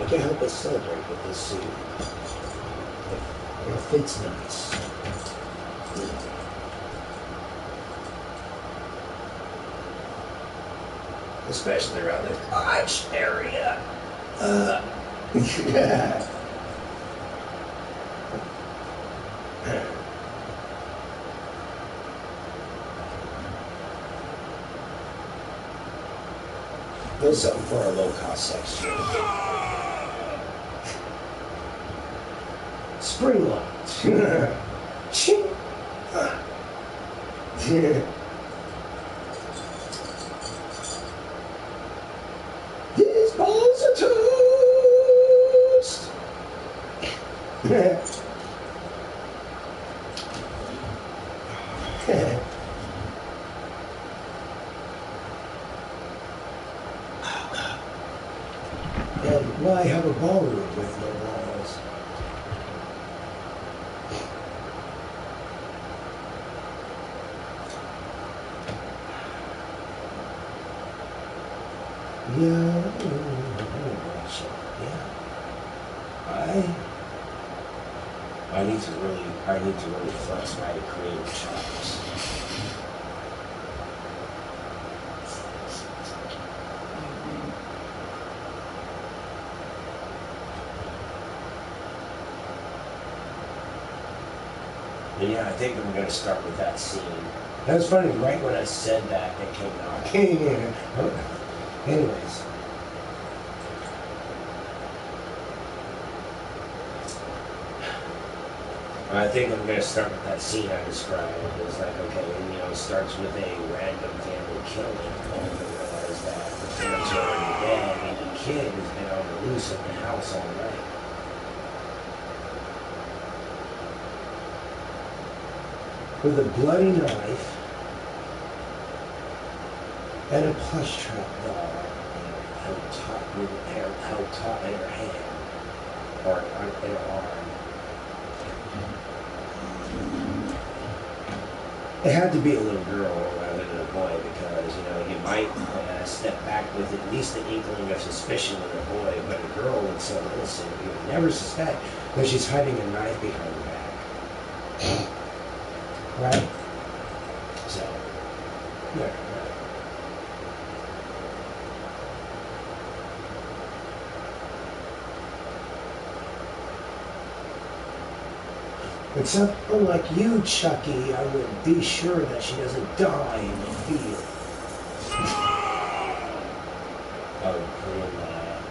I can't help but celebrate with this suit. It fits nice. Especially around the crotch area. Yeah. Little something for our low-cost section. Spring lock. Ching. These balls are toast. And why have a ballroom with no walls? Yeah. I need to really flex my creative chops. And yeah, I think I'm going to start with that scene. That was funny, right when I said that, it came out. Anyways. I think I'm going to start with that scene I described. It's like, okay, you know, it starts with a random family killing. And we realize that the parents are already dead, and the kid has been on the loose in the house all night. With a bloody knife and a plush trap doll held taut in her hand or in her arm. It had to be a little girl rather than a boy because, you know, you might step back with at least the inkling of suspicion with a boy, but a girl looks so innocent, you would never suspect that she's hiding a knife behind her back. Right? So, yeah. Except, unlike you, Chucky, I would be sure that she doesn't die in the field. I would put in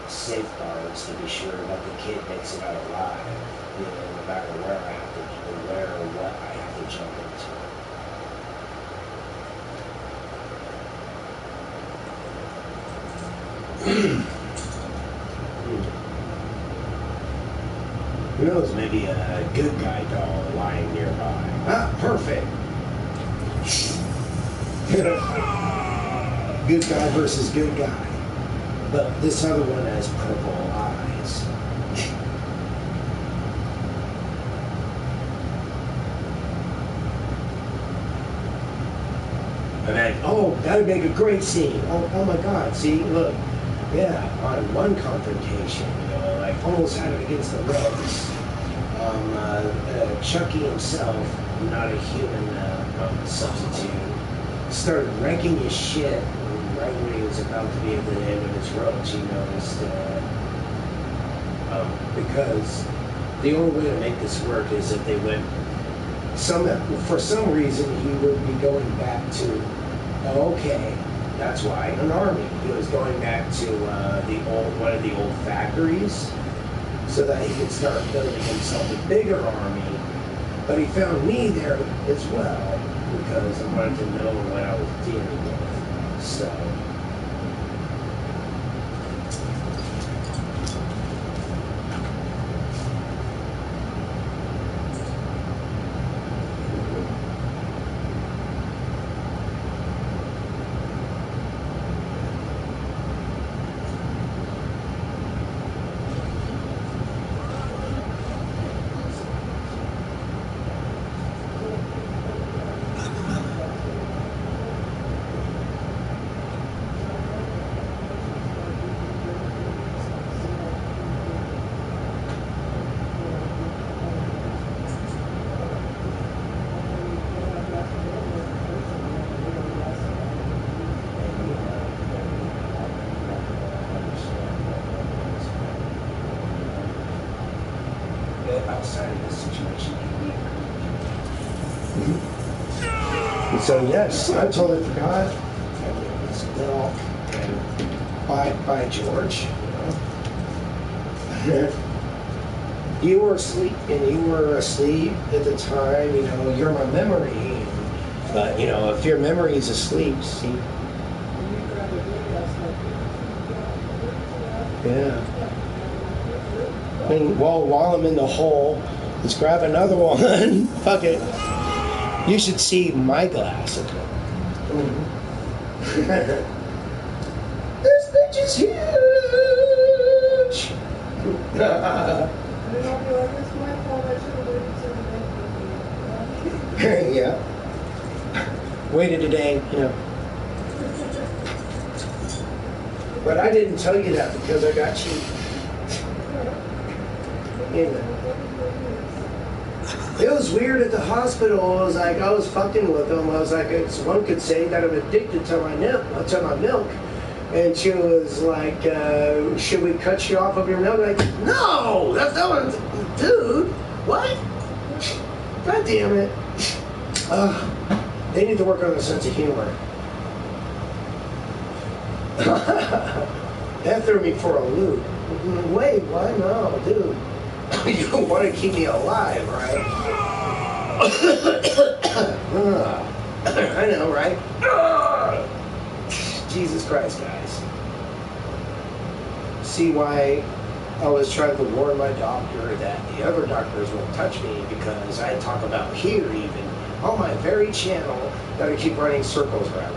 safeguards to be sure that the kid makes it out alive. You know, no matter where I have to go, where or what I have to jump into. Who knows, maybe a good guy doll lying nearby. Ah, perfect. Good guy versus good guy. But this other one has purple eyes. And then, oh, that'd make a great scene. Oh my God, see, look. Yeah, on one confrontation, you know, like almost had it against the ropes. Chucky himself, not a human substitute, started wrecking his shit right when he was about to be at the end of his ropes. He noticed because the only way to make this work is if they went for some reason he would be going back to that's why an army. He was going back to one of the old factories so that he could start building himself a bigger army. But he found me there as well because I wanted to know what I was dealing with. So. bit outside of this situation. So yes, I totally forgot. And this milk and by George. You were asleep, and you were asleep at the time. You know, you're my memory. But you know, if your memory is asleep, see. Yeah. I mean, while I'm in the hole, let's grab another one. Fuck it. You should see my glass of milk. This bitch is huge. Yeah. Waited a day, you know. But I didn't tell you that because I got you. It was weird at the hospital. It was like I was fucking with them. I was like, one could say that I'm addicted to my milk. And she was like, should we cut you off of your milk? Like, no, that's not what, dude. What? God damn it. They need to work on their sense of humor. That threw me for a loop. Wait, what? No, dude. You want to keep me alive, right? I know, right? Jesus Christ, guys. See why I was trying to warn my doctor that the other doctors won't touch me, because I talk about here even on my very channel that I keep running circles around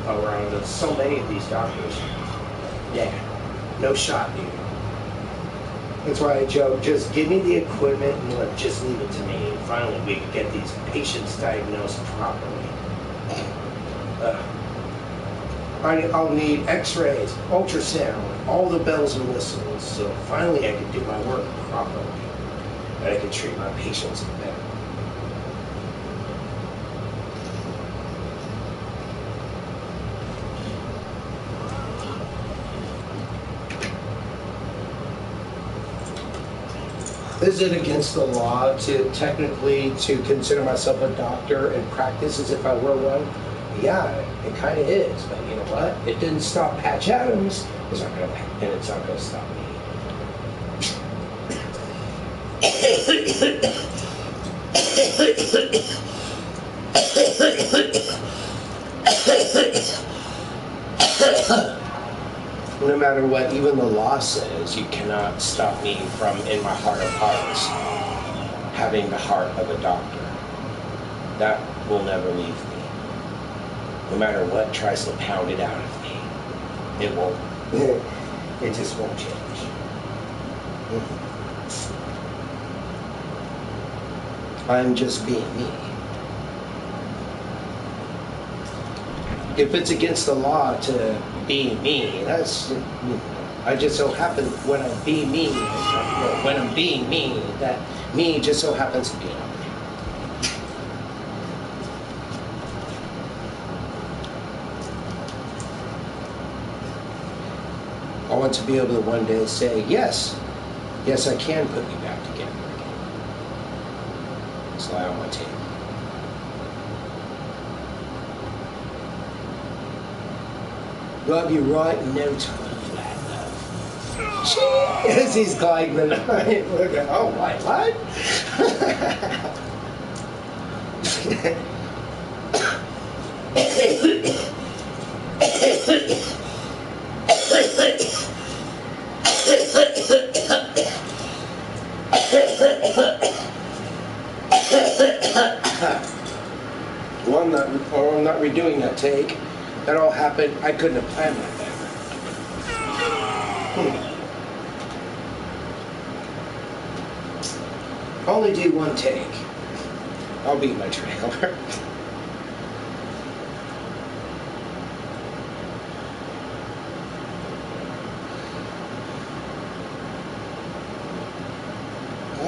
around so many of these doctors. Yeah, no shot, dude. That's why I joke, just give me the equipment and just leave it to me. And finally, we can get these patients diagnosed properly. I'll need x-rays, ultrasound, all the bells and whistles, so finally I can do my work properly. And I can treat my patients better. Is it against the law to technically to consider myself a doctor and practice as if I were one? Yeah, it kind of is. But you know what? It didn't stop Patch Adams. It's not gonna, and it's not gonna stop me. No matter what even the law says, you cannot stop me from, in my heart of hearts, having the heart of a doctor. That will never leave me. No matter what tries to pound it out of me, it won't. It just won't change. I'm just being me. If it's against the law to be me, that's, I just so happen when I'm being me, that me just so happens to be an I want to be able to one day say, yes, I can put you back together again. That's why I want to take. Love you right in no time flat, love. As he's gliding the night. Look at, oh my, what? Well, I'm not redoing that take. That all happened. I couldn't have planned that better. Only do one take. I'll beat my trailer.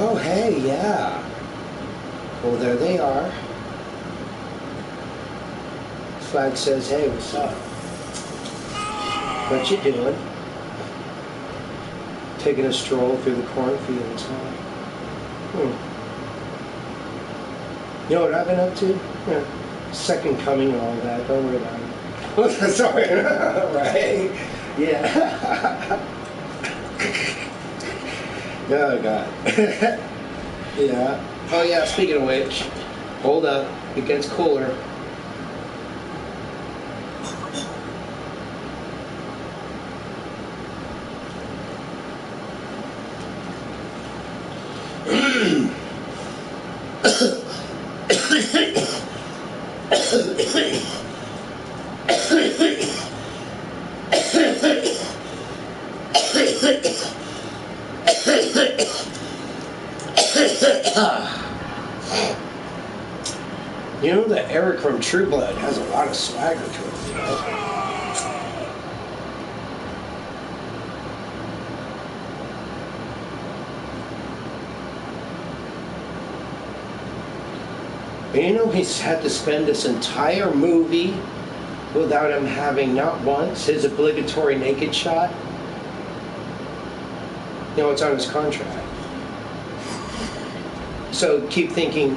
Oh, hey, yeah. Well, there they are. Flag says, hey, what's up? What you doing? Taking a stroll through the cornfields, huh? You know what I've been up to? Yeah. Second coming and all that. Don't worry about it. Sorry. Right? Yeah. Oh, God. Yeah. Oh, yeah, speaking of which, hold up. It gets cooler. You know that Eric from True Blood has a lot of swagger to him, you know? And you know he's had to spend this entire movie without him having not once his obligatory naked shot? You know, it's on his contract. So keep thinking,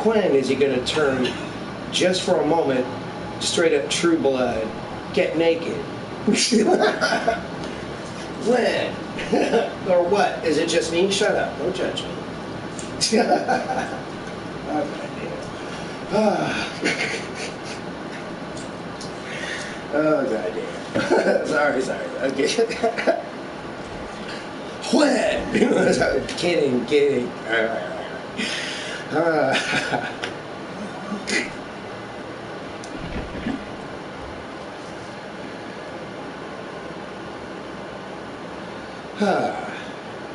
when is he going to turn, just for a moment, straight up True Blood, get naked? When? Or what? Is it just me? Shut up. Don't judge me. Oh, goddamn. Sorry. Okay. When? Kidding.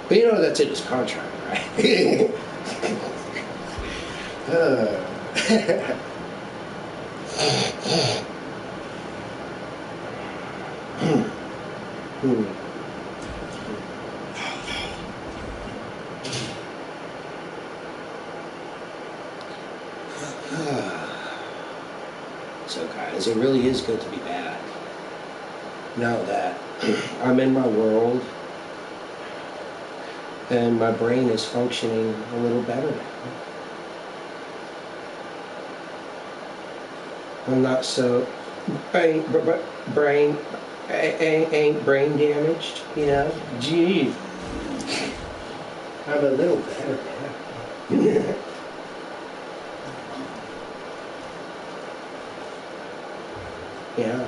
But you know that's in his contract, right? So guys, it really is good to be back. Now that I'm in my world and my brain is functioning a little better now. I'm not so brain damaged, you know? Gee, I'm a little better now. Yeah.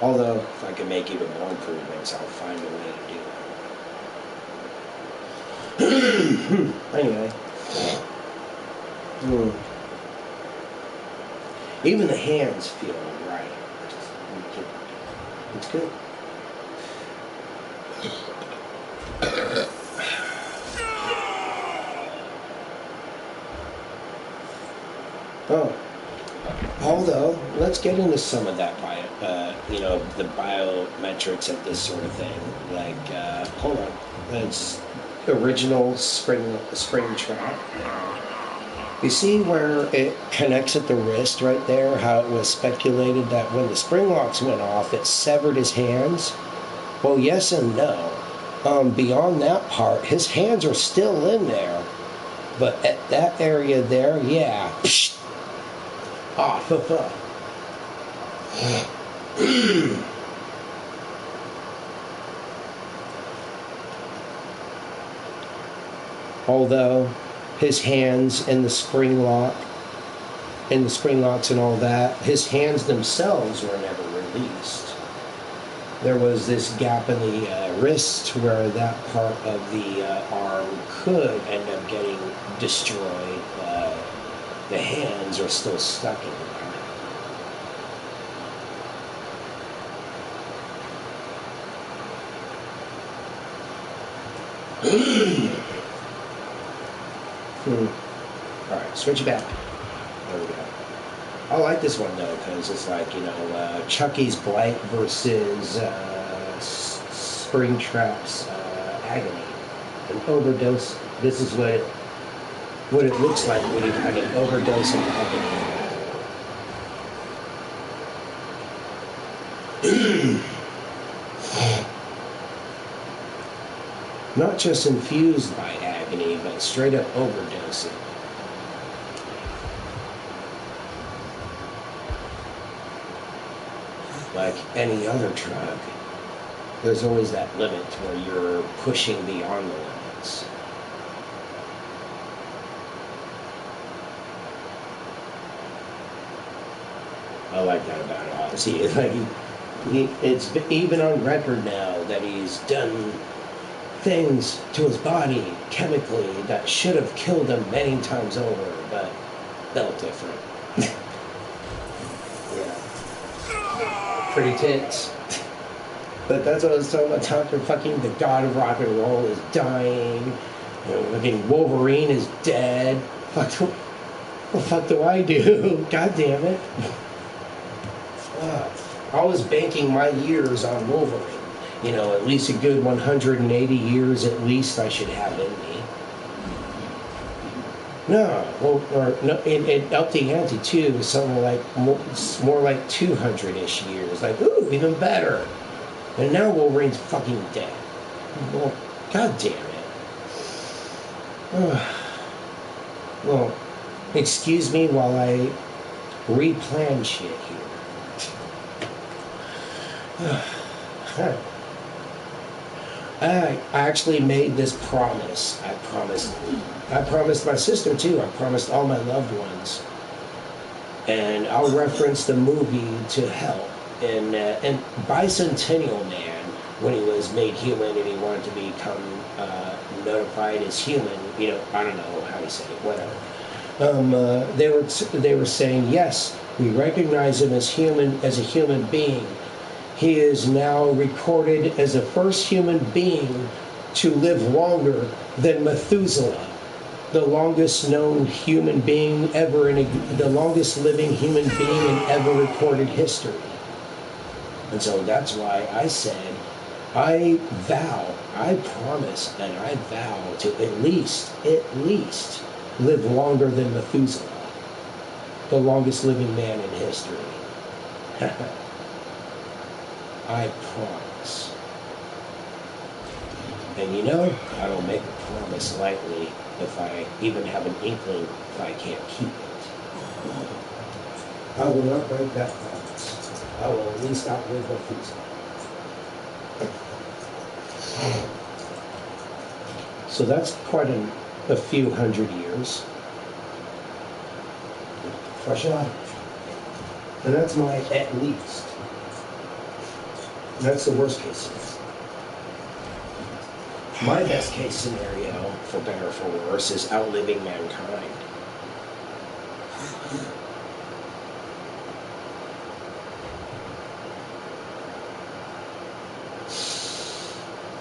Although, if I can make even more improvements, I'll find a way to do it. Anyway. Even the hands feel right. It's good. Oh. Although, let's get into some of that the biometrics of this sort of thing. Like, hold on. That's original spring trap. You see where it connects at the wrist right there? How it was speculated that when the spring locks went off, it severed his hands? Well, yes and no. Beyond that part, his hands are still in there. But at that area there, yeah. Psh, off. Although his hands in the spring locks and all that, his hands themselves were never released. There was this gap in the wrist where that part of the arm could end up getting destroyed. The hands are still stuck in there. Alright, switch it back. There we go. I like this one though, because it's like, Chucky's Blight versus Springtrap's Agony. An overdose. This is what it looks like when you've had an overdose of agony. Not just infused by agony, but straight up overdosing. Like any other drug, there's always that limit where you're pushing beyond the limits. I like that about Ozzy. It's like it's even on record now that he's done things to his body chemically that should have killed him many times over, but felt different. Yeah. Pretty tense. But that's what I was talking about. Talking fucking the god of rock and roll is dying. You know, fucking Wolverine is dead. What the fuck do I do? God damn it. I was banking my years on Wolverine. You know, at least a good 180 years at least I should have in me. No, well, or no, it upped the ante too, something like more like 200-ish years. Like, ooh, even better. And now Wolverine's fucking dead. Well, god damn it. Well, excuse me while I replan shit here. I actually made this promise. I promised my sister too. I promised all my loved ones. And I'll reference the movie to help. And Bicentennial Man, when he was made human and he wanted to become notified as human, you know, I don't know how to say it, whatever. They were saying, yes, we recognize him as human, as a human being. He is now recorded as the first human being to live longer than Methuselah, the longest known human being ever, the longest living human being in ever recorded history. And so that's why I said, I promise, and I vow to at least live longer than Methuselah, the longest living man in history. I promise. And you know, I don't make a promise lightly if I even have an inkling if I can't keep it. I will not break that promise. I will at least outlive Methuselah. So that's quite a few hundred years. Fresh out. And that's my at least. That's the worst case scenario. My best case scenario, for better or for worse, is outliving mankind.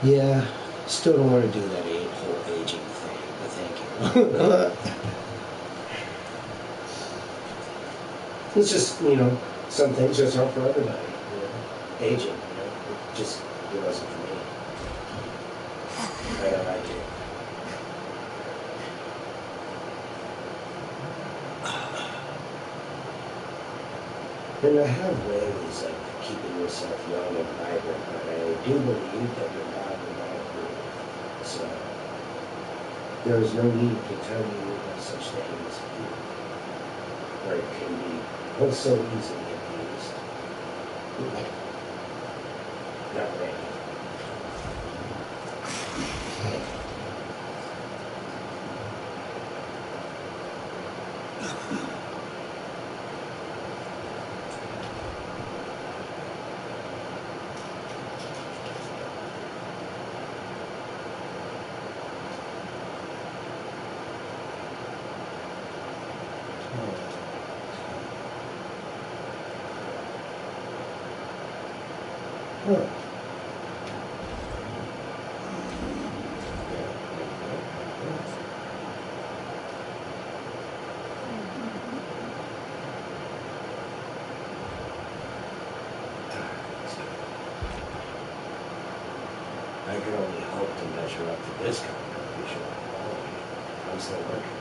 Yeah, still don't want to do that whole aging thing, but thank you. It's just, you know, some things just aren't for everybody. You know? Aging, you know, it wasn't for me. I don't like it. And I have ways of keeping yourself young and vibrant, but I do believe that your body will not approve. So there is no need to tell you no such thing as food, where it can be so easily abused. Not ready. I can only hope to measure up to this contribution. I'm still working.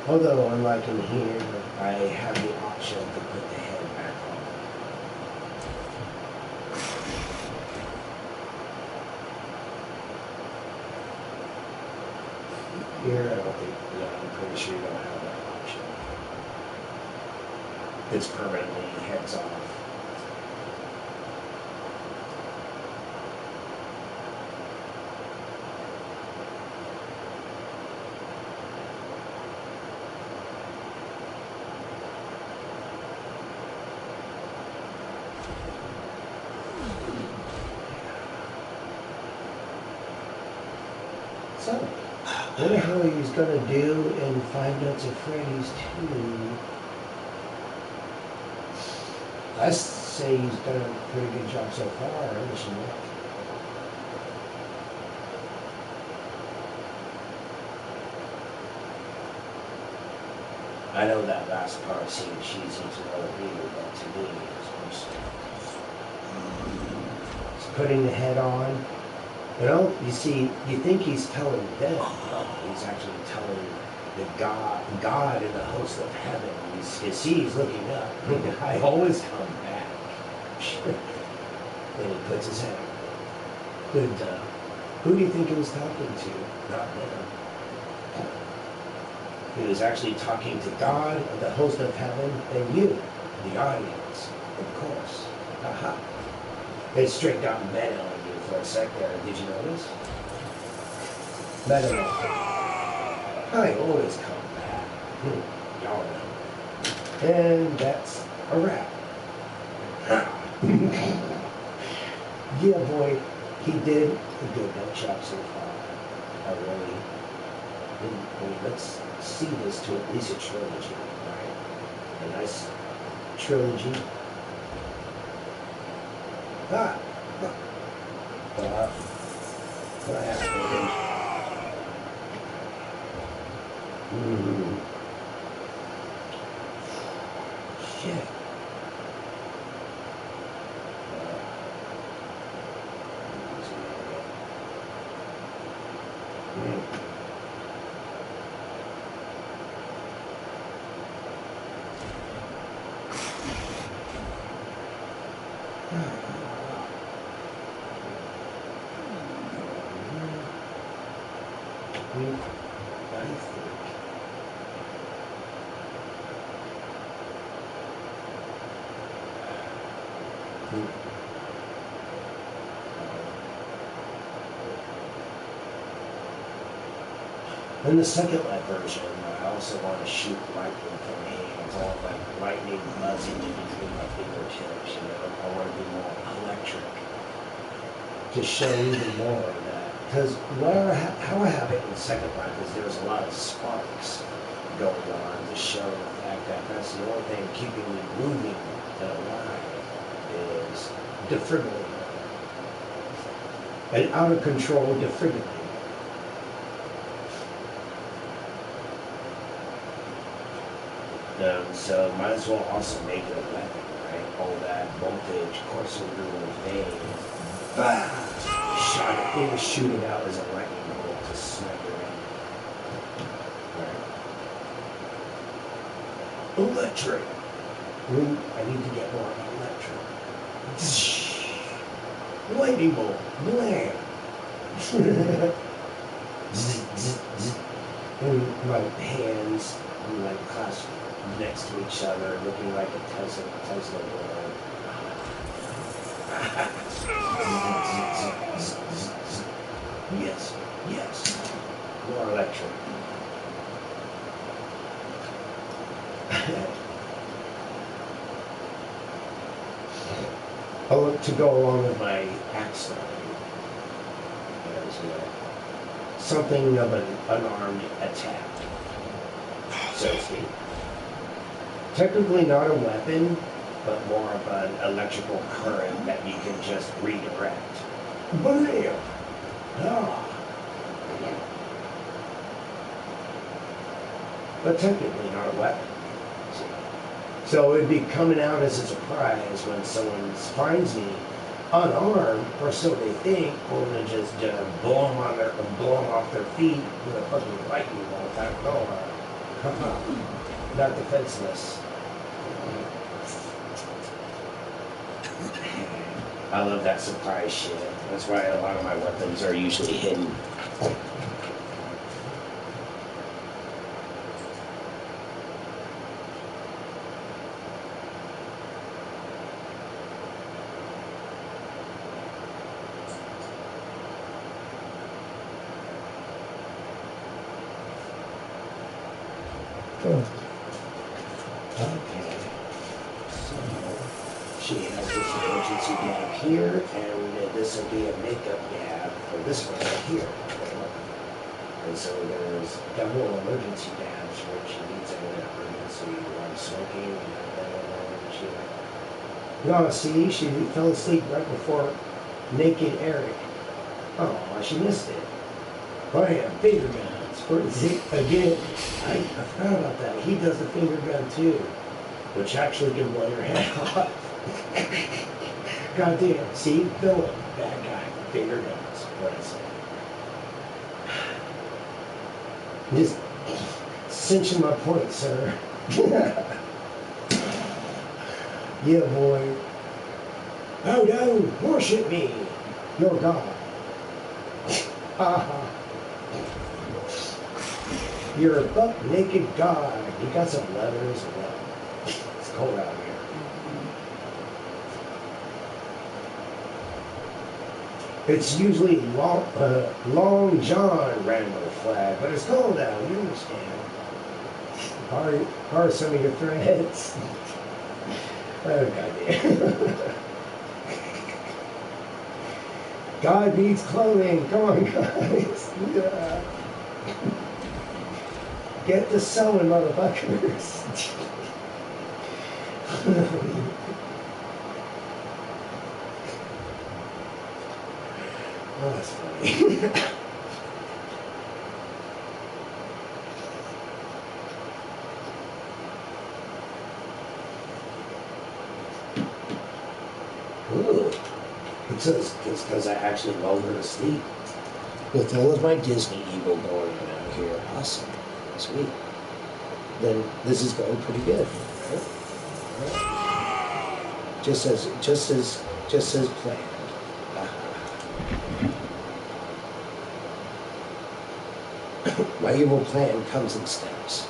Although, unlike in here, I have the option to put the head back on. Here, I don't think, no, I'm pretty sure you don't have that option. It's permanently heads off. So, I wonder how he's gonna do in Five Nights at Freddy's 2. I say he's done a pretty good job so far. I wish him luck. I know that last part seemed cheesy to other people, but to me, it was he's putting the head on. You know, you see, you think he's telling them, no, he's actually telling the God in the host of heaven. You see, he's looking up. I always come back. Then he puts his head on. Good. Who do you think he was talking to? Not them. He was actually talking to God, the host of heaven, and you, the audience, of course. Aha. It straight got meta on you for a sec there. Did you notice? Meta. I always come back. Y'all know. And that's a wrap. Yeah, boy, he did a good job so far. I really. I mean, let's see this to at least a trilogy, right? A nice trilogy. What happened? Shit. In the second life version, I also want to shoot lightning from hands, all like lightning buzzing in between my fingertips, you know. I want to be more electric. To show even more of that. Because how I have it in Second Life is there's a lot of sparks going on to show the fact that that's the only thing keeping me moving and alive is defibrillator. An out of control defibrillator. So might as well also make it a weapon, right? All that voltage coursing through the veins. Shot it. They would shoot it out as a lightning bolt to snipe it in. Right. Electric. I need to get more electric. Lightning bolt. Blam. And my hands like clasped next to each other, looking like a Tesla world. Yes. More electric. Oh, to go along with my axe throwing. Something of an unarmed attack, so to speak. Technically not a weapon, but more of an electrical current that you can just redirect. Bam! But technically not a weapon. So it'd be coming out as a surprise when someone finds me unarmed, or so they think, or to just blow them off their feet with a fucking lightning bolt out of nowhere. Not defenseless. I love that surprise shit. That's why a lot of my weapons are usually hidden. Okay, so she has this emergency dab here, and this will be a makeup dab for this one right here. And so there's double emergency dabs when she needs an emergency while smoking, and she no, see, she fell asleep right before Naked Eric. Oh, she missed it. Oh yeah, finger guns. Again, I forgot about that. He does the finger gun too, which actually can blow your head off. God damn. See, villain, bad guy, finger guns. What I say? Just cinching my point, sir. Yeah, boy. Oh no, worship me. You're God. You're a buck naked God. You got some leather as well. It's cold out here. It's usually Long John Randall flag, but it's cold out. You understand? Are some of your threads? Oh goddamn. God needs clothing. Come on, guys. Yeah. Get the sewing, motherfuckers. Oh, that's funny. Ooh. It says it's because I actually lulled her to sleep. With all of my Disney evil going on out here. Awesome. Sweet. Then this is going pretty good. Right? Right. Just as planned. My evil plan comes in steps.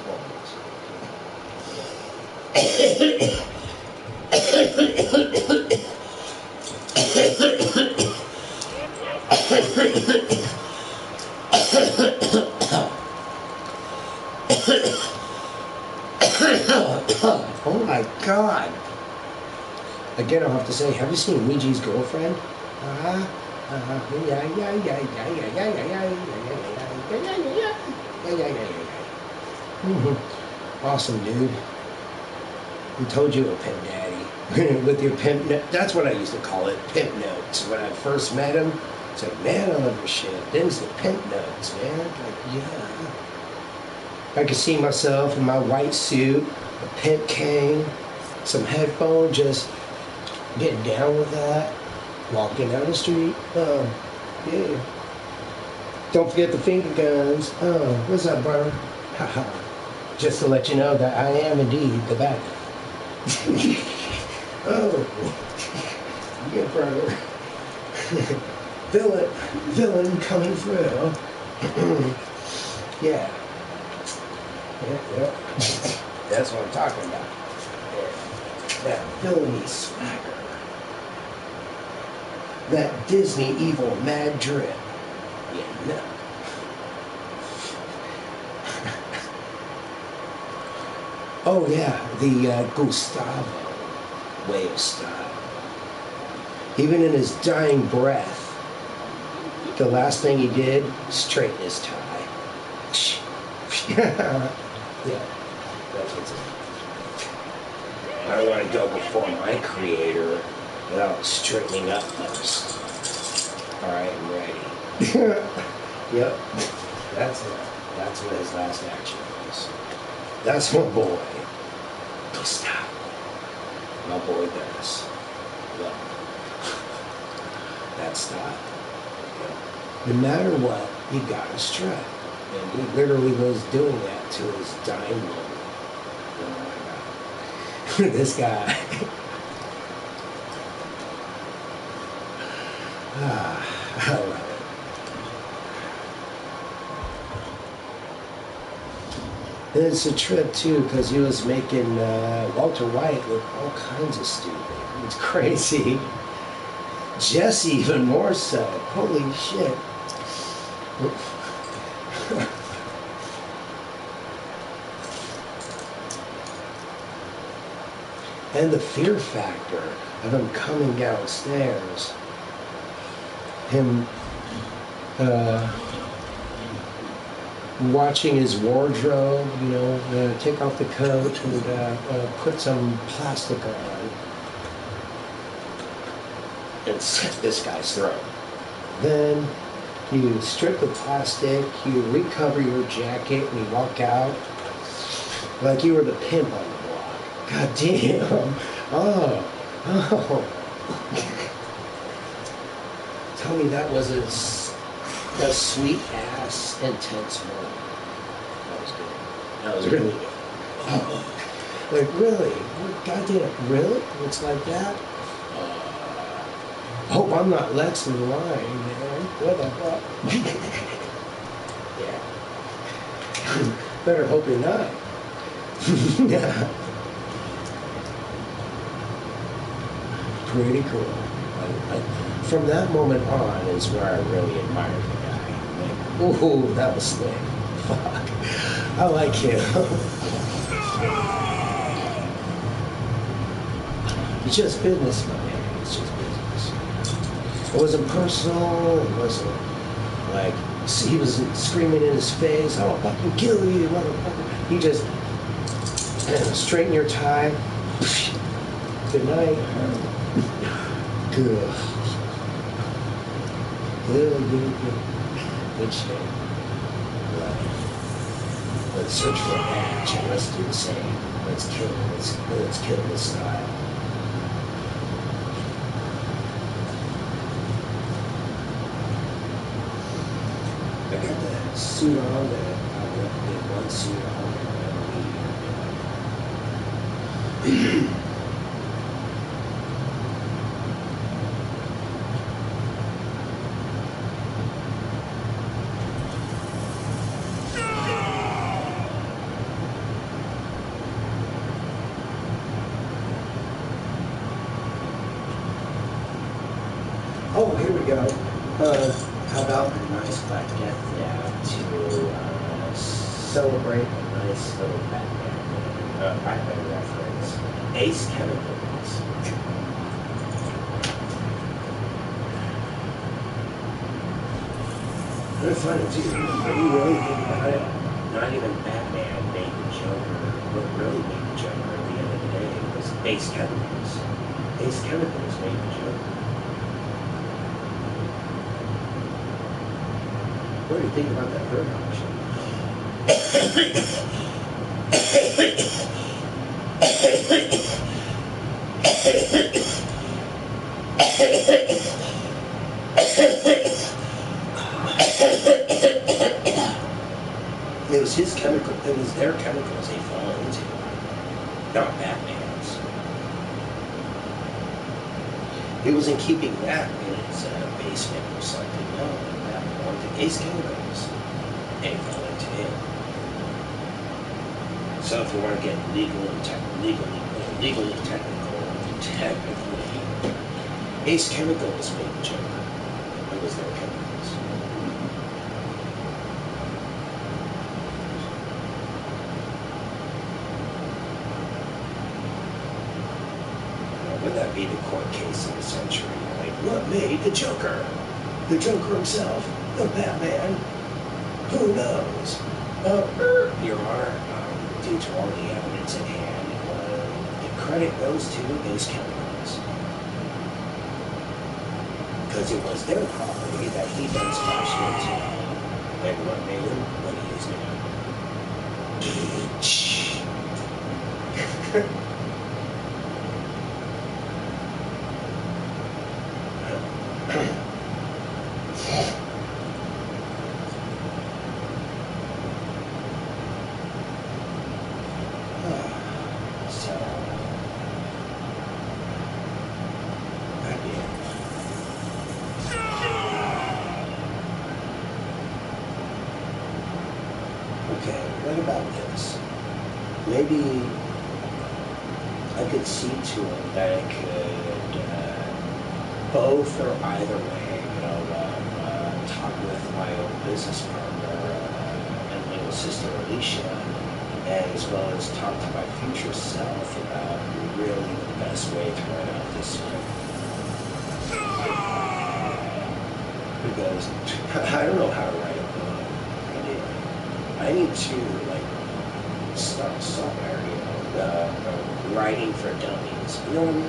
Oh my God. Again, I'll have to say, have you seen Ouija's girlfriend? Awesome, dude. Who told you a pimp daddy? With your pimp note. That's what I used to call it, pimp notes. When I first met him, it's like, man, I love your shit. Then it's the pimp notes, man. Like, yeah. I could see myself in my white suit, a pimp cane, some headphones, just getting down with that, walking down the street. Oh, yeah. Don't forget the finger guns. Oh, what's up, bro? Haha. Just to let you know that I am indeed the bad guy. Oh, yeah, brother. Villain coming through. Yeah. Yeah. That's what I'm talking about. That villainy swagger. That Disney evil mad drip. Yeah, no. Oh yeah, the Gustavo way of style. Even in his dying breath, the last thing he did, straighten his tie. Yeah, that's what's up. I don't want to go before my creator without straightening up first. Alright, I'm ready. Yep, that's it. That's what his last action was. That's my boy. Stop. My boy does. Yep. That style. Yep. No matter what, you gotta strut. And he literally was doing that to his dying woman. Oh my God. This guy. I love it. And it's a trip too, because he was making Walter White look all kinds of stupid. It's crazy. Jesse even more so. Holy shit. And the fear factor of him coming downstairs. Him watching his wardrobe, you know, take off the coat and put some plastic on and slit this guy's throat. Then you strip the plastic, you recover your jacket, and you walk out like you were the pimp on the block. God damn. Oh. Tell me that was a sweet-ass, intense moment. That was good. That was really good. Oh. Like, really? God damn, really? It's like that? Hope I'm not next in line, man. What the fuck? Yeah. Better hope you're not. Yeah. Pretty cool. From that moment on is where I really admired the guy. Like, ooh, that was slick. Fuck. I like him. It's just business, my man. It's just business. It wasn't personal. It wasn't like he was screaming in his face, "I'll fucking kill you, motherfucker." He just straighten your tie. Good night. Good. Good shit. Let's search for a match and let's do the same. Let's kill this style. I got the suit on that I did one suit on. Oh, here we go. How about a nice Black Death Dab to celebrate a nice little Batman reference. Ace Chemicals. It's funny too. When you really think about it, not even Batman made the Joker. What really made the Joker at the end of the day was Ace Chemicals. Ace Chemicals made the Joker. What do you think about that third option? It was his chemical. It was their chemicals they fall into, not Batman's. He wasn't keeping that in his basement or something. No, that belonged to Ace Chemicals, and it fell into him. So if you want to get legally technical, technically, Ace Chemicals made the Joker. It was their chemicals. Would that be the court case of the century? Like, what made the Joker? The Joker himself? The Batman? Who knows? Your Honor, due to all the evidence at hand, the credit goes to Ace Chemicals. Because it was their property that he then splashed into. And what made him what he is now. thought about this. Maybe I could see to it that I could both or either way, talk with my old business partner and little sister Alicia, as well as talk to my future self about really the best way to write out this script. Because I don't know how to write a book. I need to start somewhere, writing for dummies. You know what I mean?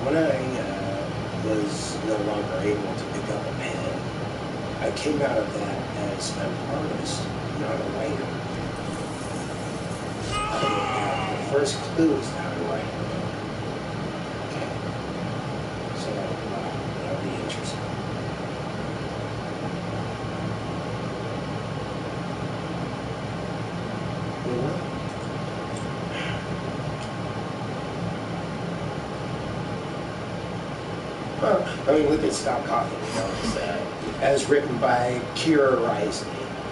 When I was no longer able to pick up a pen, I came out of that as an artist, not a writer. I had the first clues to how to write a book. Okay. So that'll be interesting. You know? Well, I mean, we could stop coughing, as written by Kira Risley,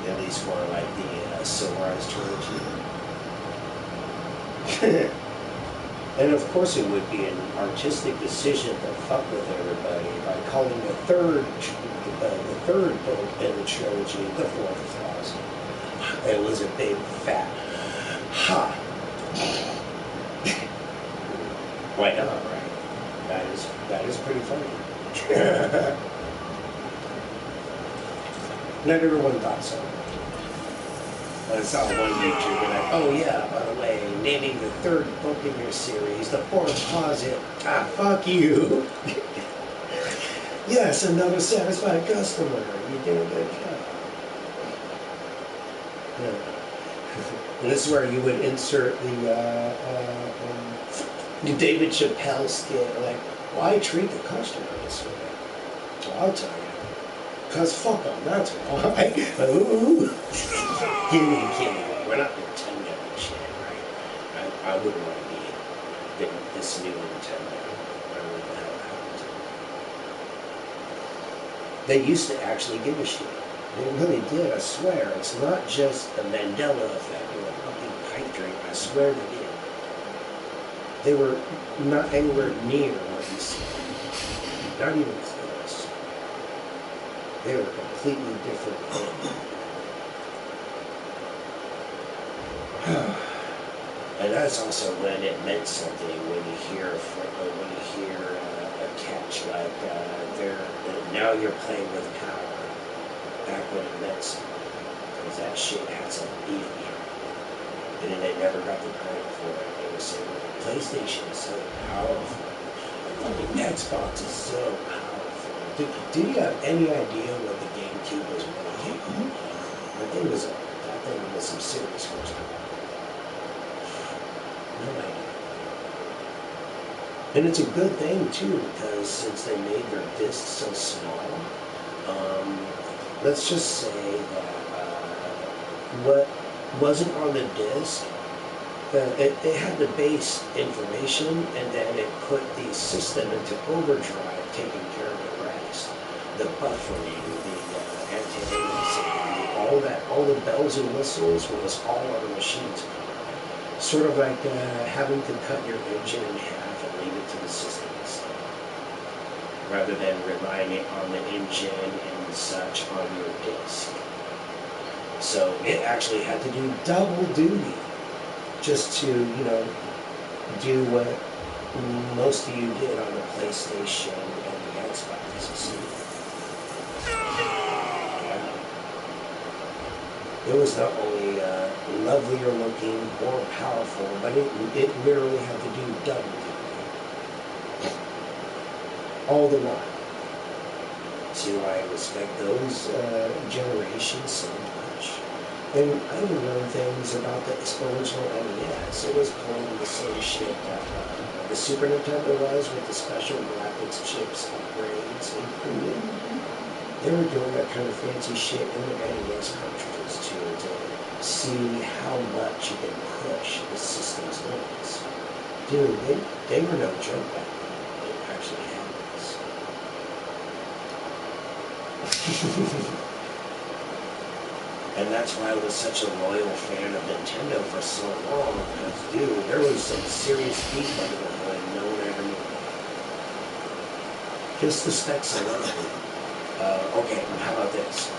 at least for the Sunrise trilogy. And of course it would be an artistic decision to fuck with everybody by calling the third book in the trilogy the Fourth Clause. It was a big fat ha. Why not, right? That is pretty funny. Not everyone thought so. I saw one YouTuber like, oh yeah, by the way, naming the third book in your series, the Fourth Closet. Ah, fuck you. Yes, another satisfied customer. You did a good job. Yeah. And this is where you would insert the David Chappelle skit, like, why treat the customer this way? Well, I'll tell you. Because fuck them, that's why. Ooh. Kidding. We're not Nintendo and shit, right? I wouldn't want to be this new Nintendo. I don't know what the hell happened to them. They used to actually give a shit. They really did, I swear. It's not just the Mandela effect or a fucking pipe dream. I swear they did. They were not anywhere near what you see. Not even close. They were a completely different thing. And that's also when it meant something, when you hear a catch like now you're playing with power. Back when it meant something, because that shit had some beat behind it, and they never got the credit for it. They were saying, well, the PlayStation is so powerful. The Xbox is so powerful. Do you have any idea what the GameCube was really capable of? That thing was some serious horsepower. No idea. And it's a good thing too, because since they made their discs so small, let's just say that what wasn't on the disc, it had the base information, and then it put the system into overdrive, taking care of the rest. The buffering, the anti-aliasing, all the bells and whistles was all on the machine's part. Sort of like having to cut your engine in half and leave it to the system instead, rather than relying on the engine and such on your disc. So it actually had to do double duty just to, do what most of you did on the PlayStation and the Xbox. It was not only lovelier looking, more powerful, but it literally had to do double duty. All the while. See why I respect those generations so much. And I even learned things about the original NES. It was playing the same shit that the Super Nintendo was, with the special graphics chips upgrades included. They were doing that kind of fancy shit in the NES cartridges too, to see how much you can push the system's limits. Dude, they were no joke back then. They actually had this. And that's why I was such a loyal fan of Nintendo for so long. Because, dude, there was some serious feet under the hood no one ever knew. Just the specs alone. Okay, how about this?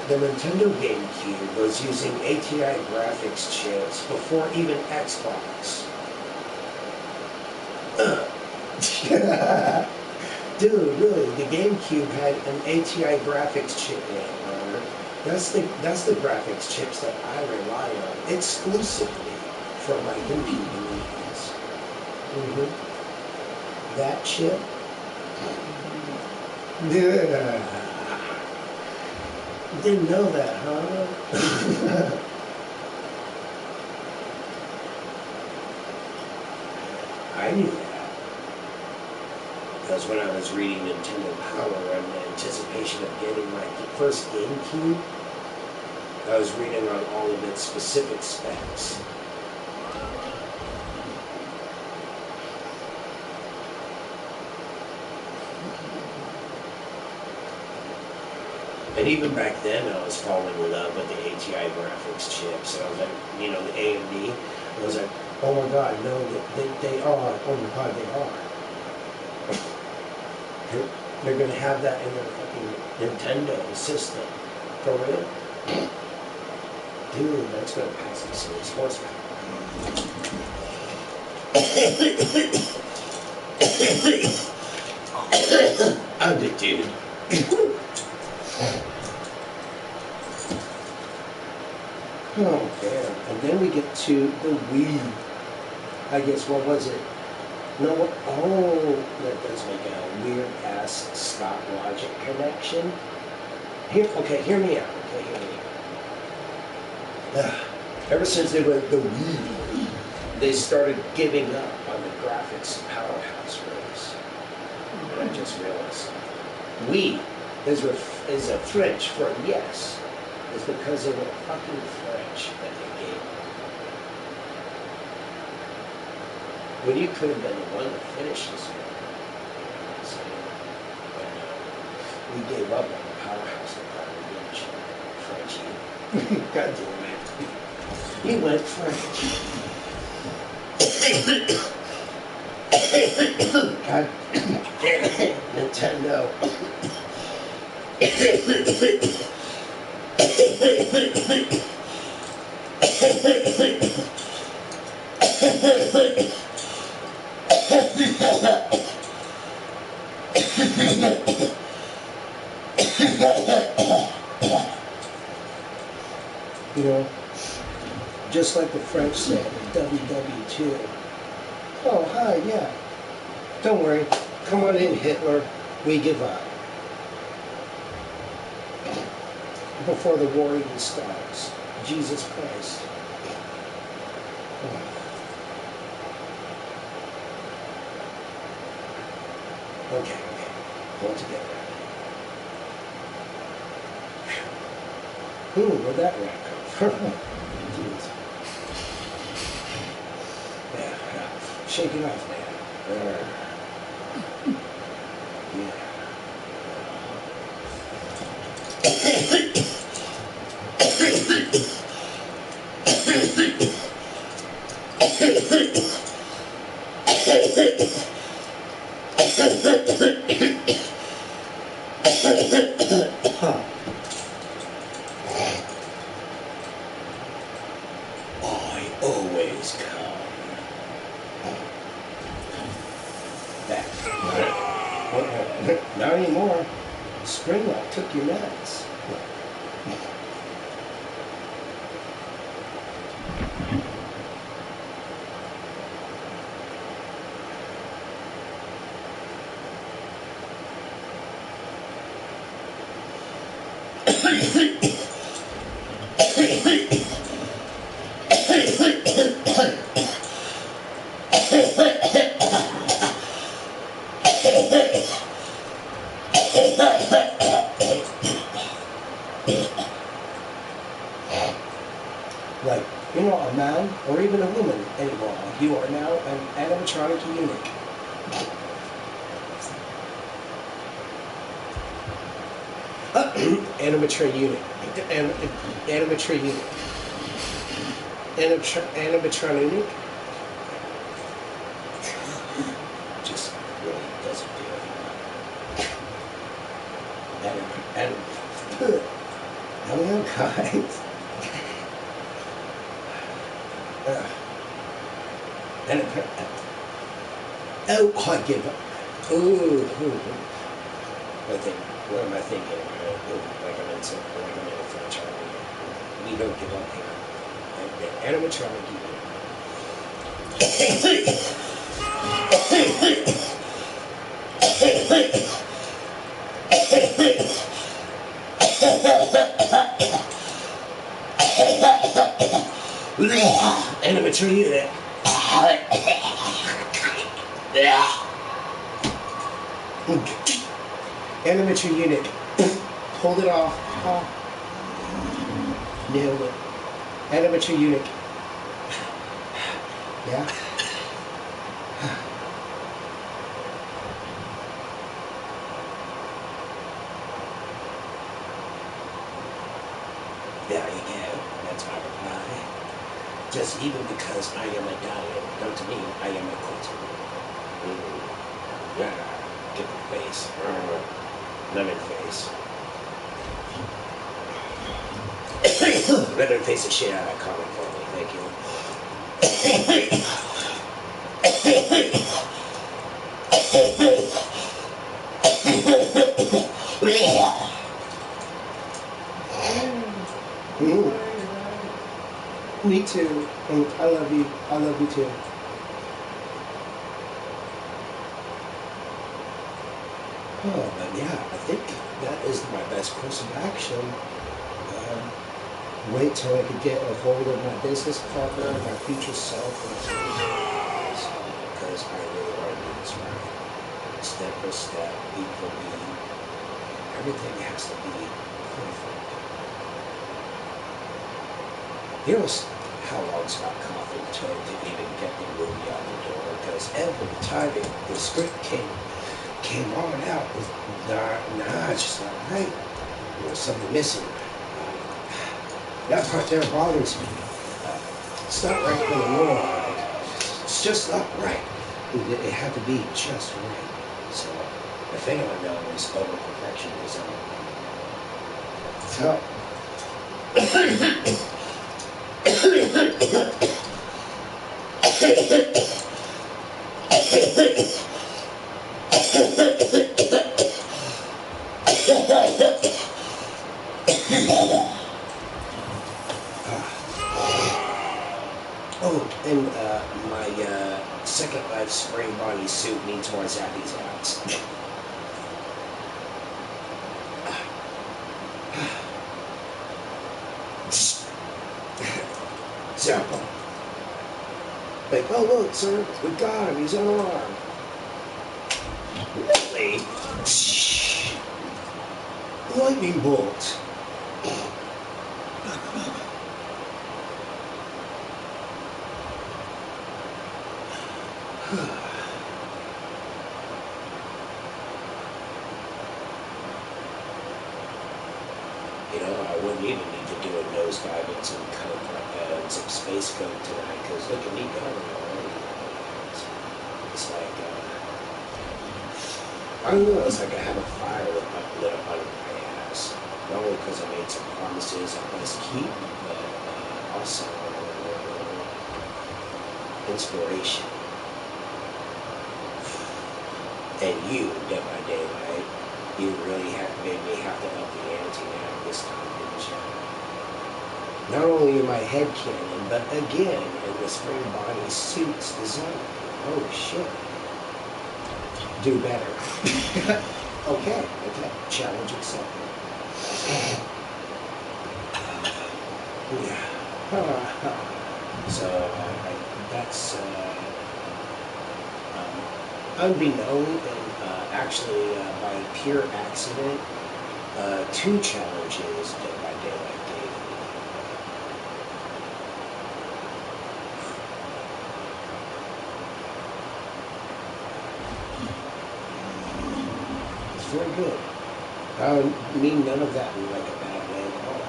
The Nintendo GameCube was using ATI graphics chips before even Xbox. Dude, really, the GameCube had an ATI graphics chip in it, brother. That's the graphics chips that I rely on exclusively for my computer needs. That chip. Yeah. Didn't know that, huh? I knew that. Because when I was reading Nintendo Power in anticipation of getting my first GameCube, I was reading on all of its specific specs. And even back then, I was falling in love with the ATI graphics chips. And I was like, you know, the AMD. I was like, oh my God, no, they are. Oh my God, they are. They're going to have that in their fucking Nintendo system. For real? Dude, that's going to pass some serious horsepower. I'm the dude. Oh, damn. And then we get to the Wii. I guess, what was it? No, oh, that does make a weird-ass Scott logic connection. Hear me out. Ever since they were the Wii, they started giving up on the graphics powerhouse race. And I just realized, Oui is a French for yes. It's because they were fucking French that they gave up. When you could have been the one to finish this one. We gave up on the powerhouse department, didn't you? Frenchie. God damn it. He went French. God damn it, Nintendo. You know, just like the French said in WW2. Oh, hi, yeah. Don't worry. Come on in, Hitler. We give up. Before the war even starts. Jesus Christ. Okay. Hold together. Ooh, where'd that rat come from? Jeez. Yeah. Shake it off, man. Yeah. I always come back. Not anymore. Springlock took your nuts. Like, you're not a man or even a woman anymore. You are now an animatronic eunuch. Animatronic unit. Animatronic unit. Animatronic. Just really doesn't do it. Hello, guys. Oh, I give up. Ooh. I think, what am I thinking? Like I'm in a French army. We don't give up here. Animatronic Animatronic unit. Animatronic unit. Hold it off. Nailed it. Animatronic unit. Yeah. There you go. That's my reply. Just even because I am a diet, don't mean I am a quitter. Yeah. Get the face. Lemon face. Lemon face the shit out of that comic for me. Thank you. Me too. I love you. I love you too. Oh, but yeah, I think that is my best course of action. Wait till I could get a hold of my business partner, my future self, because I really want to do this right. Step by step, beat for beat. Everything has to be perfect. You know how long Scott Coffin took to even get the movie out the door? Because every time the script came on out, it was it's just not right. There's something missing. That part there bothers me. It's not right for the Lord. It's just not right. It had to be just right. So the thing I know is over perfectionism. So oh, and my Second Life spray body suit needs more zappy zaps. Zap him. Like, oh look, sir, we got him, he's unarmed. Really? Lightning bolt. You know, I wouldn't even need to do a nosedive and some some space code tonight, because look at me going already. It's like, I don't know, it's like I have a fire lit up under my ass. Not only because I made some promises I must keep, but also inspiration. And you, Dead by Daylight, you really made me have to up the ante now this time, didn't you? Not only in my head canon, but again in the spring body suit's design. Oh shit. Do better. Okay. Challenge accepted. Yeah. So that's unbeknown and actually by pure accident, 2 challenges Dead by Daylight gave me. It's very good. mean none of that in like a bad way at all.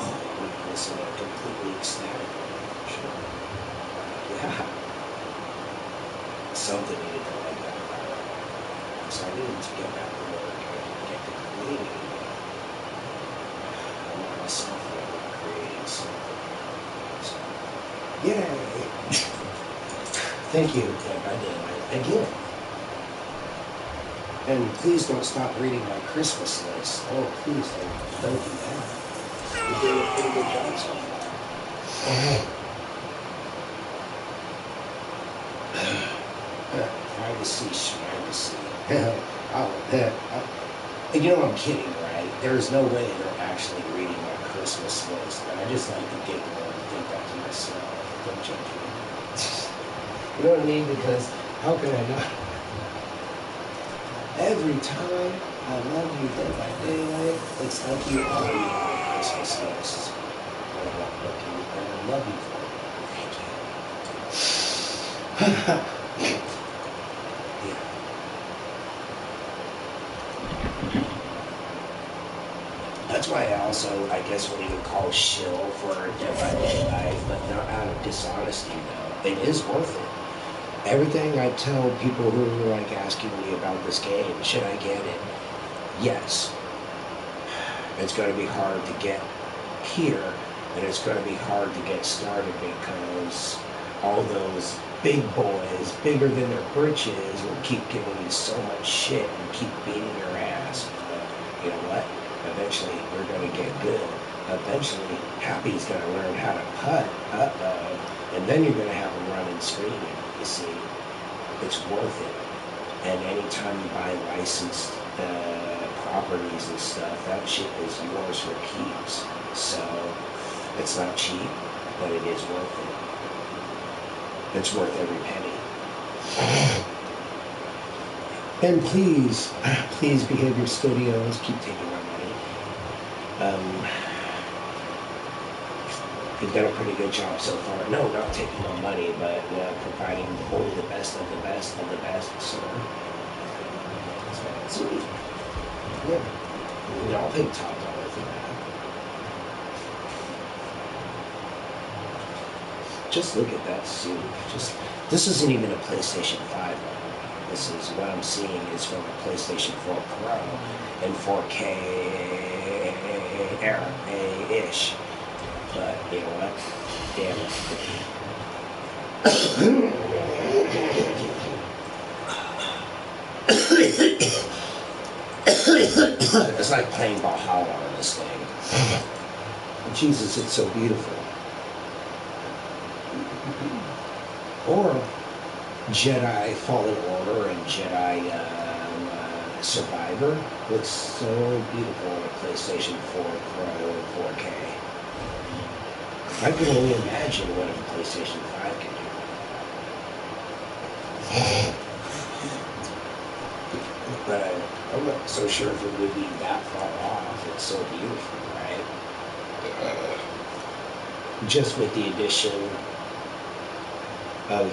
I mean this in a completely ecstatic way. Sure. Yeah. Something needed to like that. So I needed to get back to work and get to creating. I want myself creating something. So, yay! Thank you. I did. Again. And please don't stop reading my Christmas list. Oh, please don't do that. You're doing a pretty good job so far. Privacy. You know I'm kidding, right? There's no way they're actually reading my Christmas list, but I just like to giggle and think that to myself. Don't judge me. You know what I mean? Because how can I not? Every time I love you day by day, it's like you are my Christmas list. And I love you for it. Thank you. That's why I also, I guess, would even call shill for day by day life, but not out of dishonesty, though. It is worth it. Everything I tell people who are like asking me about this game, should I get it? Yes. It's going to be hard to get here, and it's going to be hard to get started because all those big boys, bigger than their britches, will keep giving you so much shit and keep beating your ass. But you know what? Eventually, we're going to get good. Eventually, Happy's going to learn how to putt. And then you're going to have him running screaming. You see, it's worth it. And anytime you buy licensed properties and stuff, that shit is yours for keeps. So it's not cheap, but it is worth it. It's worth every penny. And please Behavior Studios, keep taking my money. You've done a pretty good job so far. No, not taking my money, but providing only the best of the best of the best, so that's sweet. Yeah. I'll pay top dollar for that. Just look at that suit. This isn't even a PlayStation 5 one. This is what I'm seeing is from a PlayStation 4 Pro in 4K era-ish. But you know what? Damn it. It's like playing Valhalla on this thing. Jesus, it's so beautiful. Or Jedi Fallen Order and Jedi Survivor looks so beautiful on a PlayStation 4 Pro and 4K. I can only imagine what a PlayStation 5 can do. But I'm not so sure if it would be that far off. It's so beautiful, right? Just with the addition of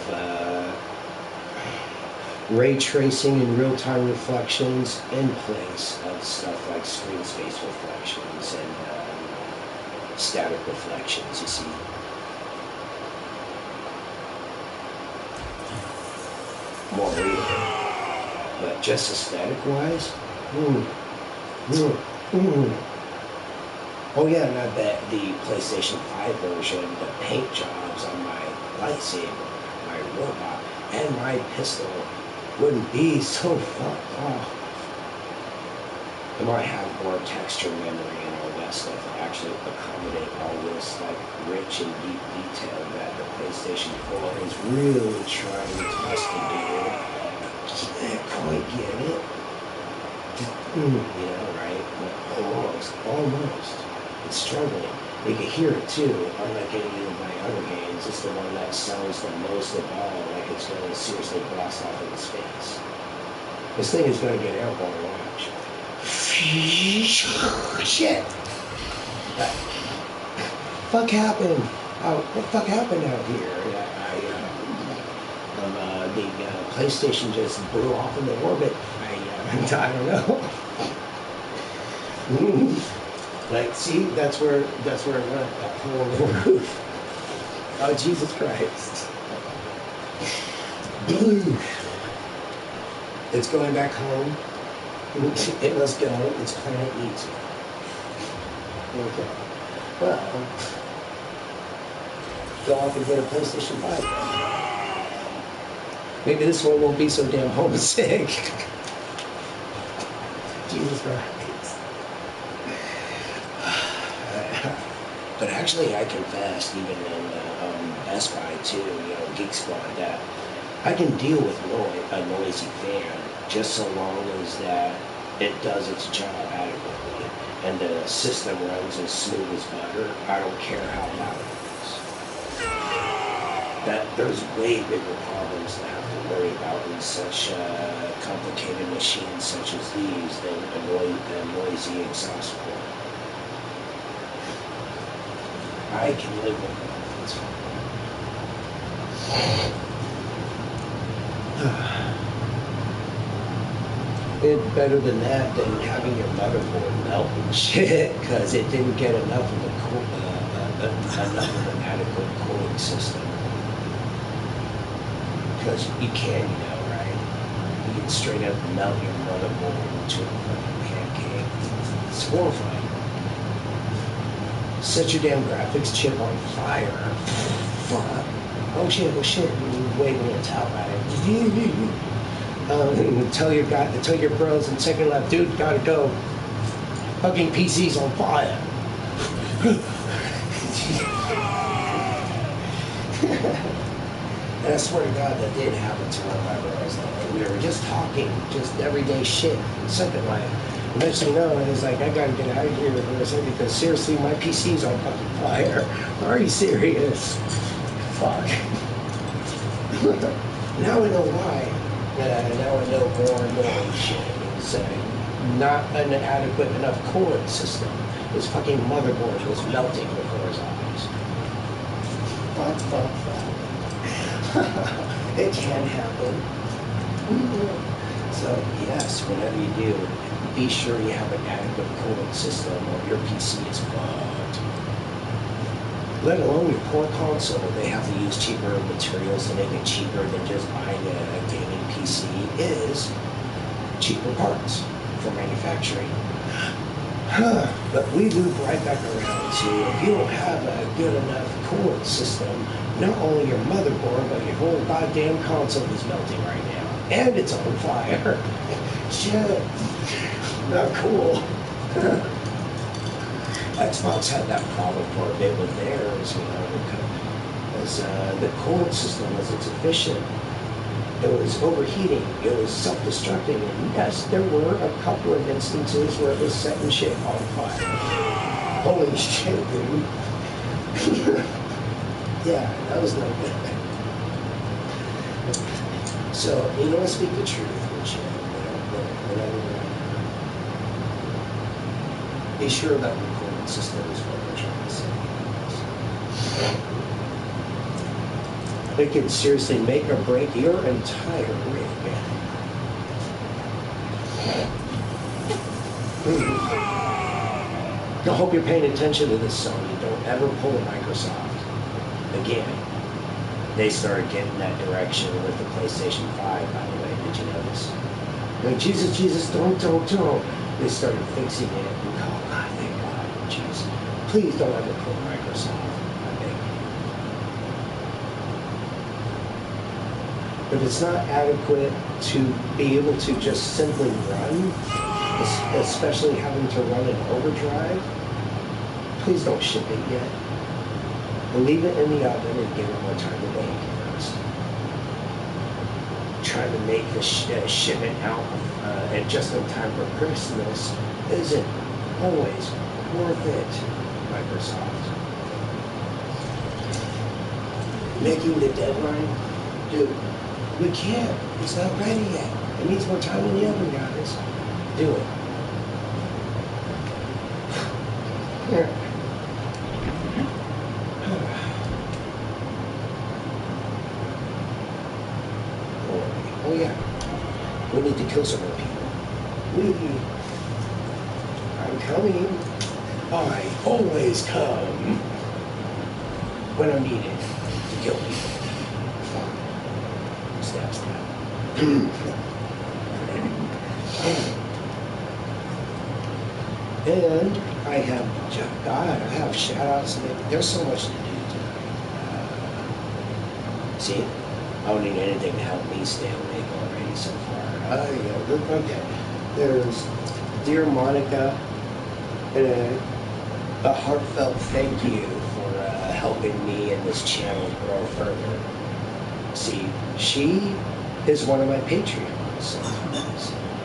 ray tracing and real-time reflections in place of stuff like screen space reflections and static reflections, you see. More real. But just aesthetic-wise, Oh yeah, and I bet the PlayStation 5 version, the paint jobs on my lightsaber, my robot, and my pistol wouldn't be so fucked off. It might have more texture memory and all that stuff to actually accommodate all this like rich and deep detail that the PlayStation 4 is really trying to us to do. Just can't quite get it. You know, right? Almost. It's struggling. You can hear it too, unlike any of my other games. It's the one that sounds the most of all, like it's going to seriously blast off into space. This thing is going to get airborne, watch. Shit! What the fuck happened? What the fuck happened out here? The PlayStation just blew off into orbit. I don't know. Like, see, that's where it went, that whole roof. Oh, Jesus Christ. It's going back home. It must go. It's Planet Eat. Okay. Well, go off and get a PlayStation 5. Maybe this one won't be so damn homesick. Jesus Christ. But actually, I confessed, even in Best Buy too, Geek Squad, that I can deal with a noisy fan just so long as that it does its job adequately and the system runs as smooth as butter. I don't care how loud it is. That there's way bigger problems to have to worry about in such complicated machines such as these than a noisy exhaust port. I can live with that. It's better than that than having your motherboard melt and shit because it didn't get enough of an adequate cooling system. Because you can, right? You can straight up melt your motherboard into a fucking pancake. It's horrifying. Set your damn graphics chip on fire. Fuck. Oh shit, you're waving a towel at it. Tell your bros in second left, dude, gotta go. Fucking PC's on fire. And I swear to God, that did happen to one of my bros. We were just talking, just everyday shit. Second life. And next thing you know, he's like, I gotta get out of here because seriously, my PC's on fucking fire. Are you serious? Fuck. Now I know why. Now I know more and more shit. It's not an adequate enough cooling system. His fucking motherboard was melting before his eyes. Fuck. It can happen. So yes, whenever you do, be sure you have an adequate cooling system or your PC is fucked. Let alone your poor console, they have to use cheaper materials to make it cheaper than just buying a gaming PC is cheaper parts for manufacturing. But we loop right back around to if you don't have a good enough cooling system, not only your motherboard, but your whole goddamn console is melting right now. And it's on fire. Shit. Not cool. Xbox had that problem for a bit with theirs, because the cooling system wasn't sufficient. It was overheating. It was self-destructing. And yes, there were a couple of instances where it was setting shit on fire. Holy shit, dude. Yeah, that was no good. So, I speak the truth and shit. Be sure that the cooling system is what we're trying to say. It can seriously make or break your entire rig. I hope you're paying attention to this, Sony. Don't ever pull a Microsoft again. They started getting that direction with the PlayStation 5, by the way. Did you notice? Like, Jesus, don't. They started fixing it. And, oh, God, thank God. Jeez. Please don't ever pull Microsoft. I beg you. If it's not adequate to be able to just simply run, especially having to run an overdrive, please don't ship it yet. Leave it in the oven and give it more time to bake first. Trying to make the shipment out and just in time for Christmas isn't always worth it, Microsoft. Making the deadline? Dude, we can't. It's not ready yet. It needs more time in the oven, guys. Do it. Here. Oh yeah, we need to kill some more people. I I'm coming. I always come when I'm needed to kill people. Stab, stab. And I have, God, I have shout outs to make. There's so much to do tonight. See, I don't need anything to help me stay awake already so far. Okay. There's Dear Monica, and a heartfelt thank you for helping me and this channel grow further. See, she is one of my Patreons.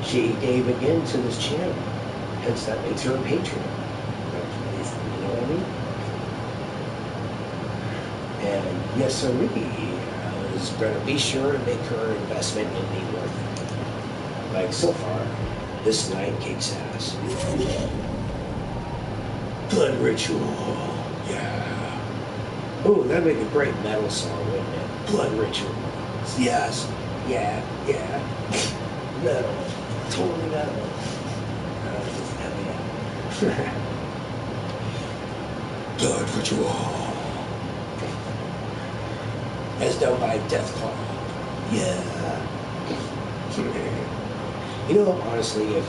She gave again to this channel. Hence, that makes her a Patreon. You know what I mean? And yes, sir, I was going to be sure to make her investment in me worth it. Like, so far, this night kicks ass. Blood Ritual. Yeah. Ooh, that'd make a great metal song, wouldn't it? Blood Ritual. Yes. Yeah. Metal. Totally metal. Blood Ritual. As done by Death Claw. Yeah. You know, honestly, if